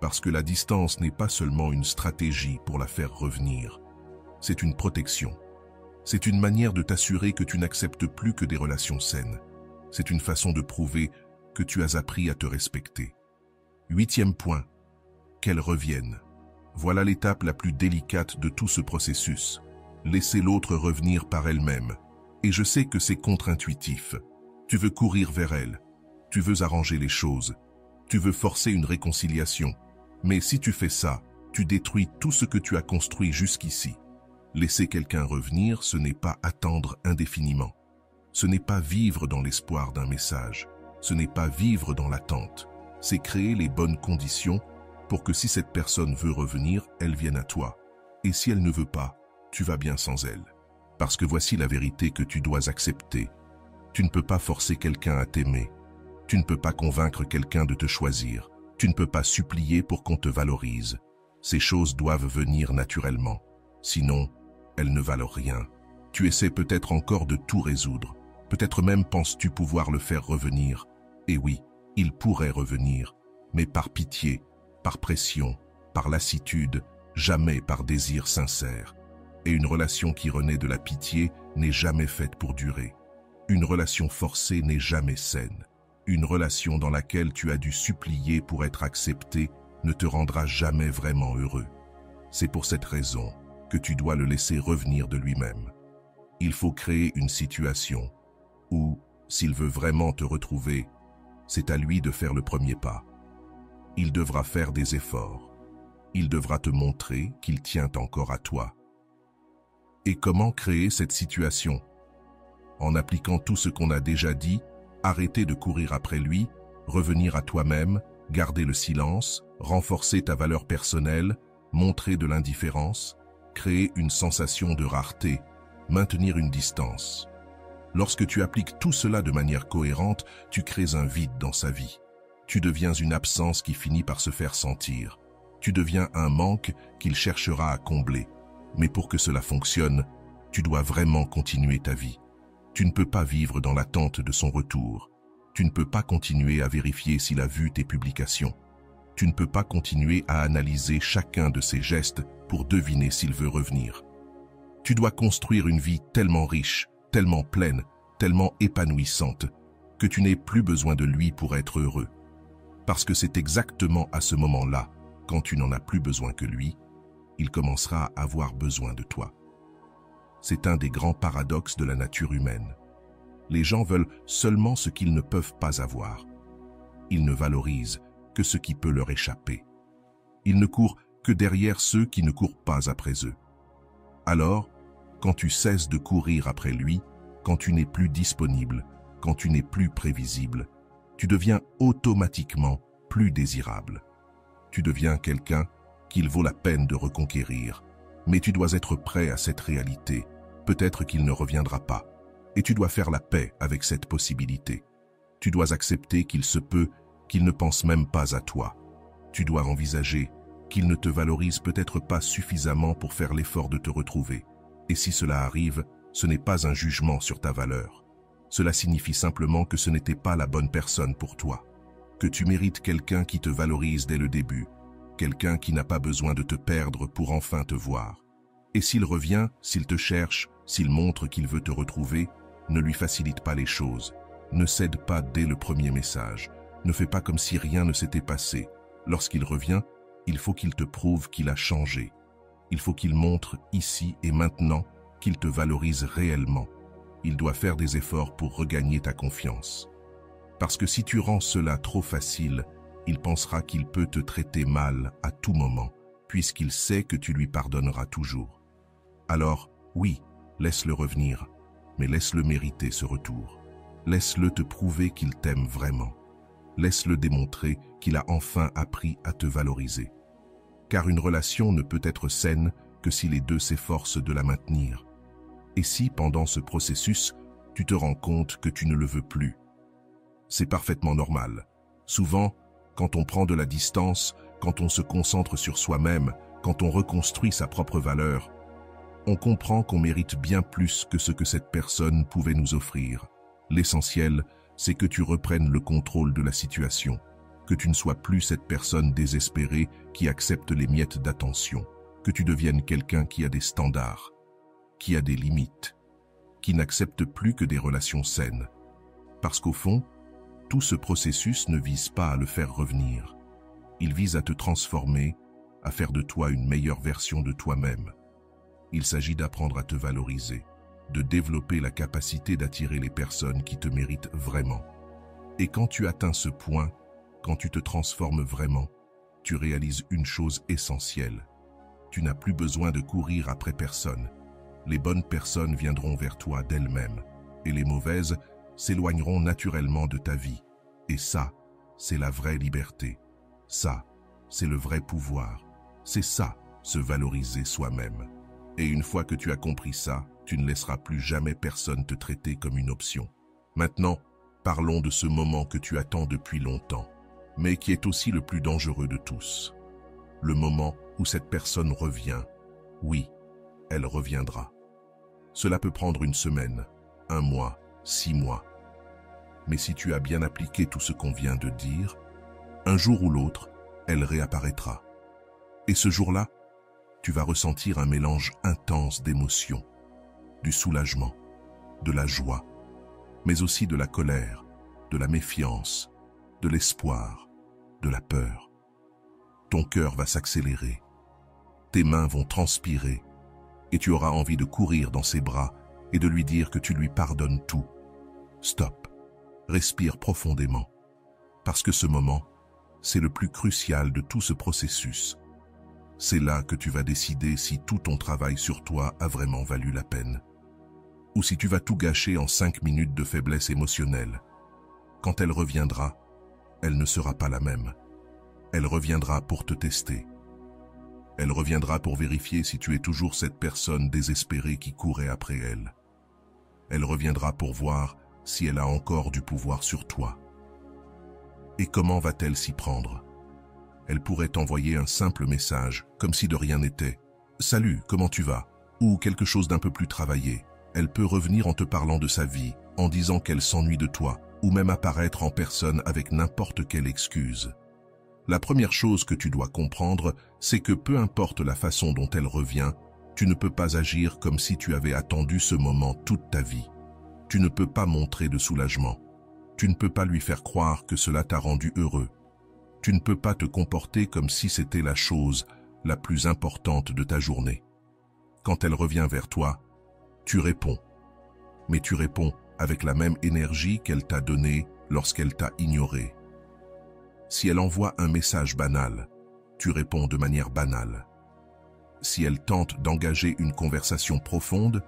Parce que la distance n'est pas seulement une stratégie pour la faire revenir, c'est une protection. C'est une manière de t'assurer que tu n'acceptes plus que des relations saines. C'est une façon de prouver que tu as appris à te respecter. 8e point, qu'elle revienne. Voilà l'étape la plus délicate de tout ce processus. Laisser l'autre revenir par elle-même. Et je sais que c'est contre-intuitif. Tu veux courir vers elle. Tu veux arranger les choses. Tu veux forcer une réconciliation. Mais si tu fais ça, tu détruis tout ce que tu as construit jusqu'ici. Laisser quelqu'un revenir, ce n'est pas attendre indéfiniment. Ce n'est pas vivre dans l'espoir d'un message. Ce n'est pas vivre dans l'attente. C'est créer les bonnes conditions pour que si cette personne veut revenir, elle vienne à toi. Et si elle ne veut pas, tu vas bien sans elle. Parce que voici la vérité que tu dois accepter. Tu ne peux pas forcer quelqu'un à t'aimer. Tu ne peux pas convaincre quelqu'un de te choisir. Tu ne peux pas supplier pour qu'on te valorise. Ces choses doivent venir naturellement. Sinon, elles ne valent rien. Tu essaies peut-être encore de tout résoudre. Peut-être même penses-tu pouvoir le faire revenir. Et oui, il pourrait revenir, mais par pitié, par pression, par lassitude, jamais par désir sincère. Et une relation qui renaît de la pitié n'est jamais faite pour durer. Une relation forcée n'est jamais saine. Une relation dans laquelle tu as dû supplier pour être accepté ne te rendra jamais vraiment heureux. C'est pour cette raison que tu dois le laisser revenir de lui-même. Il faut créer une situation où, s'il veut vraiment te retrouver, c'est à lui de faire le premier pas. Il devra faire des efforts. Il devra te montrer qu'il tient encore à toi. Et comment créer cette situation? En appliquant tout ce qu'on a déjà dit, arrêter de courir après lui, revenir à toi-même, garder le silence, renforcer ta valeur personnelle, montrer de l'indifférence, créer une sensation de rareté, maintenir une distance. Lorsque tu appliques tout cela de manière cohérente, tu crées un vide dans sa vie. Tu deviens une absence qui finit par se faire sentir. Tu deviens un manque qu'il cherchera à combler. Mais pour que cela fonctionne, tu dois vraiment continuer ta vie. Tu ne peux pas vivre dans l'attente de son retour. Tu ne peux pas continuer à vérifier s'il a vu tes publications. Tu ne peux pas continuer à analyser chacun de ses gestes pour deviner s'il veut revenir. Tu dois construire une vie tellement riche, tellement pleine, tellement épanouissante, que tu n'aies plus besoin de lui pour être heureux. Parce que c'est exactement à ce moment-là, quand tu n'en as plus besoin que lui, il commencera à avoir besoin de toi. C'est un des grands paradoxes de la nature humaine. Les gens veulent seulement ce qu'ils ne peuvent pas avoir. Ils ne valorisent que ce qui peut leur échapper. Ils ne courent que derrière ceux qui ne courent pas après eux. Alors, quand tu cesses de courir après lui, quand tu n'es plus disponible, quand tu n'es plus prévisible, tu deviens automatiquement plus désirable. Tu deviens quelqu'un qu'il vaut la peine de reconquérir, mais tu dois être prêt à cette réalité. Peut-être qu'il ne reviendra pas, et tu dois faire la paix avec cette possibilité. Tu dois accepter qu'il se peut qu'il ne pense même pas à toi. Tu dois envisager qu'il ne te valorise peut-être pas suffisamment pour faire l'effort de te retrouver. Et si cela arrive, ce n'est pas un jugement sur ta valeur. Cela signifie simplement que ce n'était pas la bonne personne pour toi. Que tu mérites quelqu'un qui te valorise dès le début. Quelqu'un qui n'a pas besoin de te perdre pour enfin te voir. Et s'il revient, s'il te cherche, s'il montre qu'il veut te retrouver, ne lui facilite pas les choses. Ne cède pas dès le premier message. Ne fais pas comme si rien ne s'était passé. Lorsqu'il revient, il faut qu'il te prouve qu'il a changé. Il faut qu'il montre ici et maintenant qu'il te valorise réellement. Il doit faire des efforts pour regagner ta confiance. Parce que si tu rends cela trop facile, il pensera qu'il peut te traiter mal à tout moment, puisqu'il sait que tu lui pardonneras toujours. Alors, oui, laisse-le revenir, mais laisse-le mériter ce retour. Laisse-le te prouver qu'il t'aime vraiment. Laisse-le démontrer qu'il a enfin appris à te valoriser. Car une relation ne peut être saine que si les deux s'efforcent de la maintenir. Et si, pendant ce processus, tu te rends compte que tu ne le veux plus, C'est parfaitement normal. Souvent, quand on prend de la distance, quand on se concentre sur soi-même, quand on reconstruit sa propre valeur, on comprend qu'on mérite bien plus que ce que cette personne pouvait nous offrir. L'essentiel, c'est que tu reprennes le contrôle de la situation, que tu ne sois plus cette personne désespérée qui accepte les miettes d'attention, que tu deviennes quelqu'un qui a des standards, qui a des limites, qui n'accepte plus que des relations saines. Parce qu'au fond, tout ce processus ne vise pas à le faire revenir. Il vise à te transformer, à faire de toi une meilleure version de toi-même. Il s'agit d'apprendre à te valoriser, de développer la capacité d'attirer les personnes qui te méritent vraiment. Et quand tu atteins ce point, quand tu te transformes vraiment, tu réalises une chose essentielle. Tu n'as plus besoin de courir après personne. Les bonnes personnes viendront vers toi d'elles-mêmes, et les mauvaises s'éloigneront naturellement de ta vie. Et ça, c'est la vraie liberté. Ça, c'est le vrai pouvoir. C'est ça, se valoriser soi-même. Et une fois que tu as compris ça, tu ne laisseras plus jamais personne te traiter comme une option. Maintenant, parlons de ce moment que tu attends depuis longtemps, mais qui est aussi le plus dangereux de tous. Le moment où cette personne revient. Oui, elle reviendra. Cela peut prendre une semaine, 1 mois, 6 mois. Mais si tu as bien appliqué tout ce qu'on vient de dire, un jour ou l'autre, elle réapparaîtra. Et ce jour-là, tu vas ressentir un mélange intense d'émotions, du soulagement, de la joie, mais aussi de la colère, de la méfiance, de l'espoir, de la peur. Ton cœur va s'accélérer, tes mains vont transpirer, et tu auras envie de courir dans ses bras et de lui dire que tu lui pardonnes tout. Stop, respire profondément, parce que ce moment, c'est le plus crucial de tout ce processus. C'est là que tu vas décider si tout ton travail sur toi a vraiment valu la peine. Ou si tu vas tout gâcher en 5 minutes de faiblesse émotionnelle. Quand elle reviendra, elle ne sera pas la même. Elle reviendra pour te tester. Elle reviendra pour vérifier si tu es toujours cette personne désespérée qui courait après elle. Elle reviendra pour voir si elle a encore du pouvoir sur toi. Et comment va-t-elle s'y prendre? Elle pourrait t'envoyer un simple message, comme si de rien n'était. « Salut, comment tu vas ?» Ou quelque chose d'un peu plus travaillé. Elle peut revenir en te parlant de sa vie, en disant qu'elle s'ennuie de toi, ou même apparaître en personne avec n'importe quelle excuse. La première chose que tu dois comprendre, c'est que peu importe la façon dont elle revient, tu ne peux pas agir comme si tu avais attendu ce moment toute ta vie. Tu ne peux pas montrer de soulagement. Tu ne peux pas lui faire croire que cela t'a rendu heureux. Tu ne peux pas te comporter comme si c'était la chose la plus importante de ta journée. Quand elle revient vers toi, tu réponds. Mais tu réponds avec la même énergie qu'elle t'a donnée lorsqu'elle t'a ignoré. Si elle envoie un message banal, tu réponds de manière banale. Si elle tente d'engager une conversation profonde,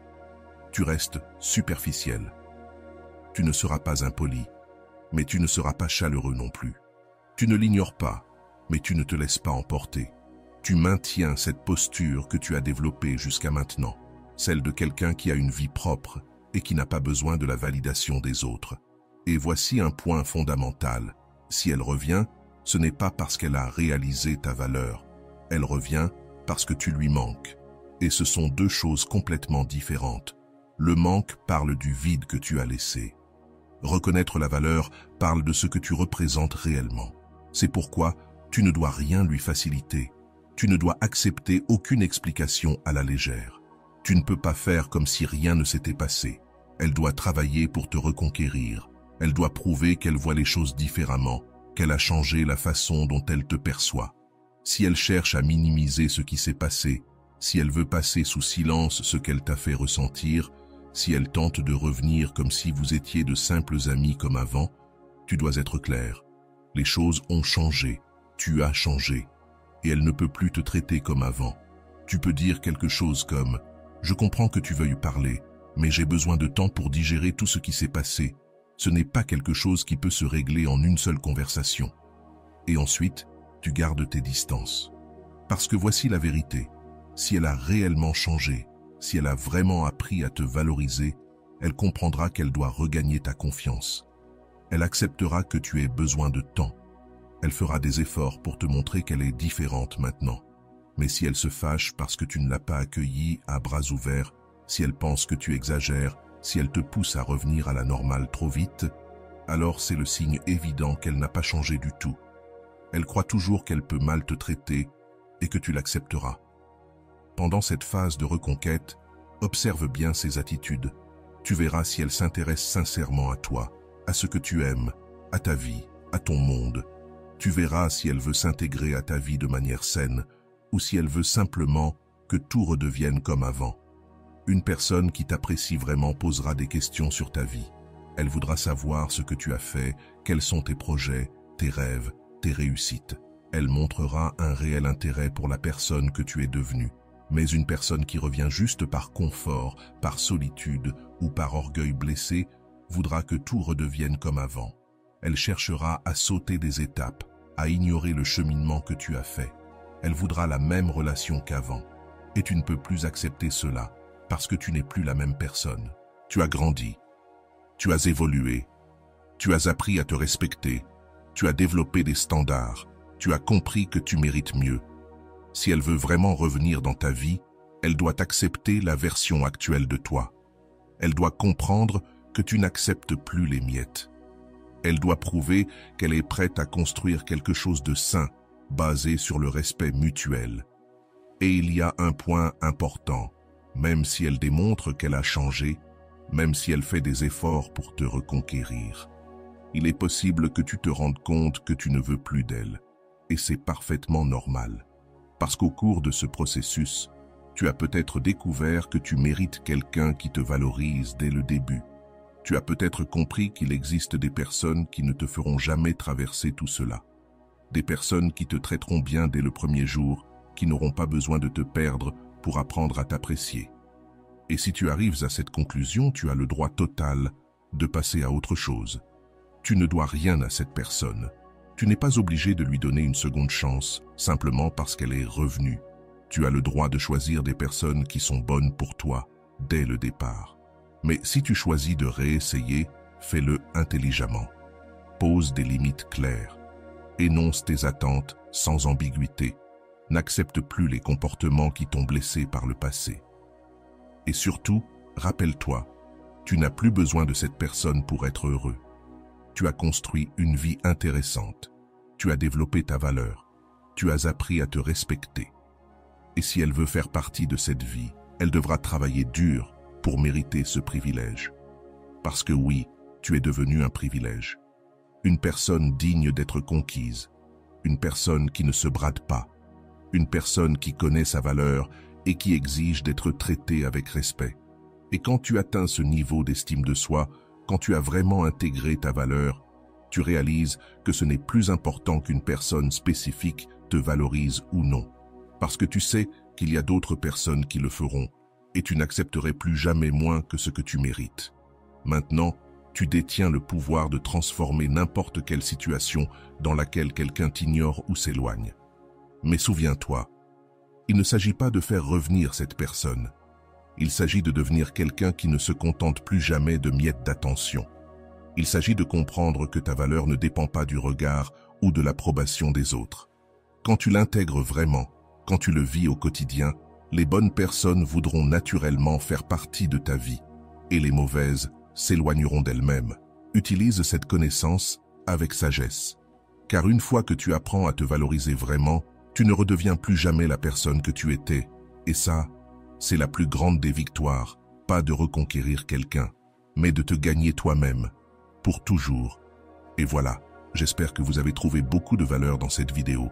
tu restes superficiel. Tu ne seras pas impoli, mais tu ne seras pas chaleureux non plus. Tu ne l'ignores pas, mais tu ne te laisses pas emporter. Tu maintiens cette posture que tu as développée jusqu'à maintenant, celle de quelqu'un qui a une vie propre et qui n'a pas besoin de la validation des autres. Et voici un point fondamental. Si elle revient, ce n'est pas parce qu'elle a réalisé ta valeur. Elle revient parce que tu lui manques. Et ce sont deux choses complètement différentes. Le manque parle du vide que tu as laissé. Reconnaître la valeur parle de ce que tu représentes réellement. C'est pourquoi tu ne dois rien lui faciliter. Tu ne dois accepter aucune explication à la légère. Tu ne peux pas faire comme si rien ne s'était passé. Elle doit travailler pour te reconquérir. Elle doit prouver qu'elle voit les choses différemment, qu'elle a changé la façon dont elle te perçoit. Si elle cherche à minimiser ce qui s'est passé, si elle veut passer sous silence ce qu'elle t'a fait ressentir, si elle tente de revenir comme si vous étiez de simples amis comme avant, tu dois être clair. Les choses ont changé, tu as changé, et elle ne peut plus te traiter comme avant. Tu peux dire quelque chose comme « Je comprends que tu veuilles parler, mais j'ai besoin de temps pour digérer tout ce qui s'est passé. » Ce n'est pas quelque chose qui peut se régler en une seule conversation. Et ensuite, tu gardes tes distances. Parce que voici la vérité. Si elle a réellement changé, si elle a vraiment appris à te valoriser, elle comprendra qu'elle doit regagner ta confiance. Elle acceptera que tu aies besoin de temps. Elle fera des efforts pour te montrer qu'elle est différente maintenant. Mais si elle se fâche parce que tu ne l'as pas accueillie à bras ouverts, si elle pense que tu exagères, si elle te pousse à revenir à la normale trop vite, alors c'est le signe évident qu'elle n'a pas changé du tout. Elle croit toujours qu'elle peut mal te traiter et que tu l'accepteras. Pendant cette phase de reconquête, observe bien ses attitudes. Tu verras si elle s'intéresse sincèrement à toi, à ce que tu aimes, à ta vie, à ton monde. Tu verras si elle veut s'intégrer à ta vie de manière saine ou si elle veut simplement que tout redevienne comme avant. Une personne qui t'apprécie vraiment posera des questions sur ta vie. Elle voudra savoir ce que tu as fait, quels sont tes projets, tes rêves, tes réussites. Elle montrera un réel intérêt pour la personne que tu es devenue. Mais une personne qui revient juste par confort, par solitude ou par orgueil blessé, voudra que tout redevienne comme avant. Elle cherchera à sauter des étapes, à ignorer le cheminement que tu as fait. Elle voudra la même relation qu'avant. Et tu ne peux plus accepter cela, parce que tu n'es plus la même personne. Tu as grandi, tu as évolué, tu as appris à te respecter, tu as développé des standards, tu as compris que tu mérites mieux. Si elle veut vraiment revenir dans ta vie, elle doit accepter la version actuelle de toi. Elle doit comprendre que tu n'acceptes plus les miettes. Elle doit prouver qu'elle est prête à construire quelque chose de sain, basé sur le respect mutuel. Et il y a un point important, même si elle démontre qu'elle a changé, même si elle fait des efforts pour te reconquérir. Il est possible que tu te rendes compte que tu ne veux plus d'elle, et c'est parfaitement normal. Parce qu'au cours de ce processus, tu as peut-être découvert que tu mérites quelqu'un qui te valorise dès le début. Tu as peut-être compris qu'il existe des personnes qui ne te feront jamais traverser tout cela. Des personnes qui te traiteront bien dès le premier jour, qui n'auront pas besoin de te perdre pour apprendre à t'apprécier. Et si tu arrives à cette conclusion, tu as le droit total de passer à autre chose. Tu ne dois rien à cette personne. Tu n'es pas obligé de lui donner une seconde chance, simplement parce qu'elle est revenue. Tu as le droit de choisir des personnes qui sont bonnes pour toi, dès le départ. Mais si tu choisis de réessayer, fais-le intelligemment. Pose des limites claires. Énonce tes attentes sans ambiguïté. N'accepte plus les comportements qui t'ont blessé par le passé. Et surtout, rappelle-toi, tu n'as plus besoin de cette personne pour être heureux. Tu as construit une vie intéressante. Tu as développé ta valeur. Tu as appris à te respecter. Et si elle veut faire partie de cette vie, elle devra travailler dur pour mériter ce privilège. Parce que oui, tu es devenu un privilège. Une personne digne d'être conquise. Une personne qui ne se brade pas. Une personne qui connaît sa valeur et qui exige d'être traitée avec respect. Et quand tu atteins ce niveau d'estime de soi, quand tu as vraiment intégré ta valeur, tu réalises que ce n'est plus important qu'une personne spécifique te valorise ou non. Parce que tu sais qu'il y a d'autres personnes qui le feront, et tu n'accepterais plus jamais moins que ce que tu mérites. Maintenant, tu détiens le pouvoir de transformer n'importe quelle situation dans laquelle quelqu'un t'ignore ou s'éloigne. Mais souviens-toi, il ne s'agit pas de faire revenir cette personne. Il s'agit de devenir quelqu'un qui ne se contente plus jamais de miettes d'attention. Il s'agit de comprendre que ta valeur ne dépend pas du regard ou de l'approbation des autres. Quand tu l'intègres vraiment, quand tu le vis au quotidien, les bonnes personnes voudront naturellement faire partie de ta vie et les mauvaises s'éloigneront d'elles-mêmes. Utilise cette connaissance avec sagesse. Car une fois que tu apprends à te valoriser vraiment, tu ne redeviens plus jamais la personne que tu étais. Et ça, c'est la plus grande des victoires, pas de reconquérir quelqu'un, mais de te gagner toi-même, pour toujours. Et voilà, j'espère que vous avez trouvé beaucoup de valeur dans cette vidéo.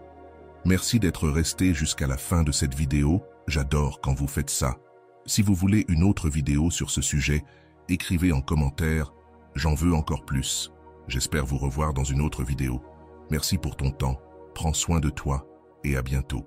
Merci d'être resté jusqu'à la fin de cette vidéo, j'adore quand vous faites ça. Si vous voulez une autre vidéo sur ce sujet, écrivez en commentaire, j'en veux encore plus. J'espère vous revoir dans une autre vidéo. Merci pour ton temps, prends soin de toi et à bientôt.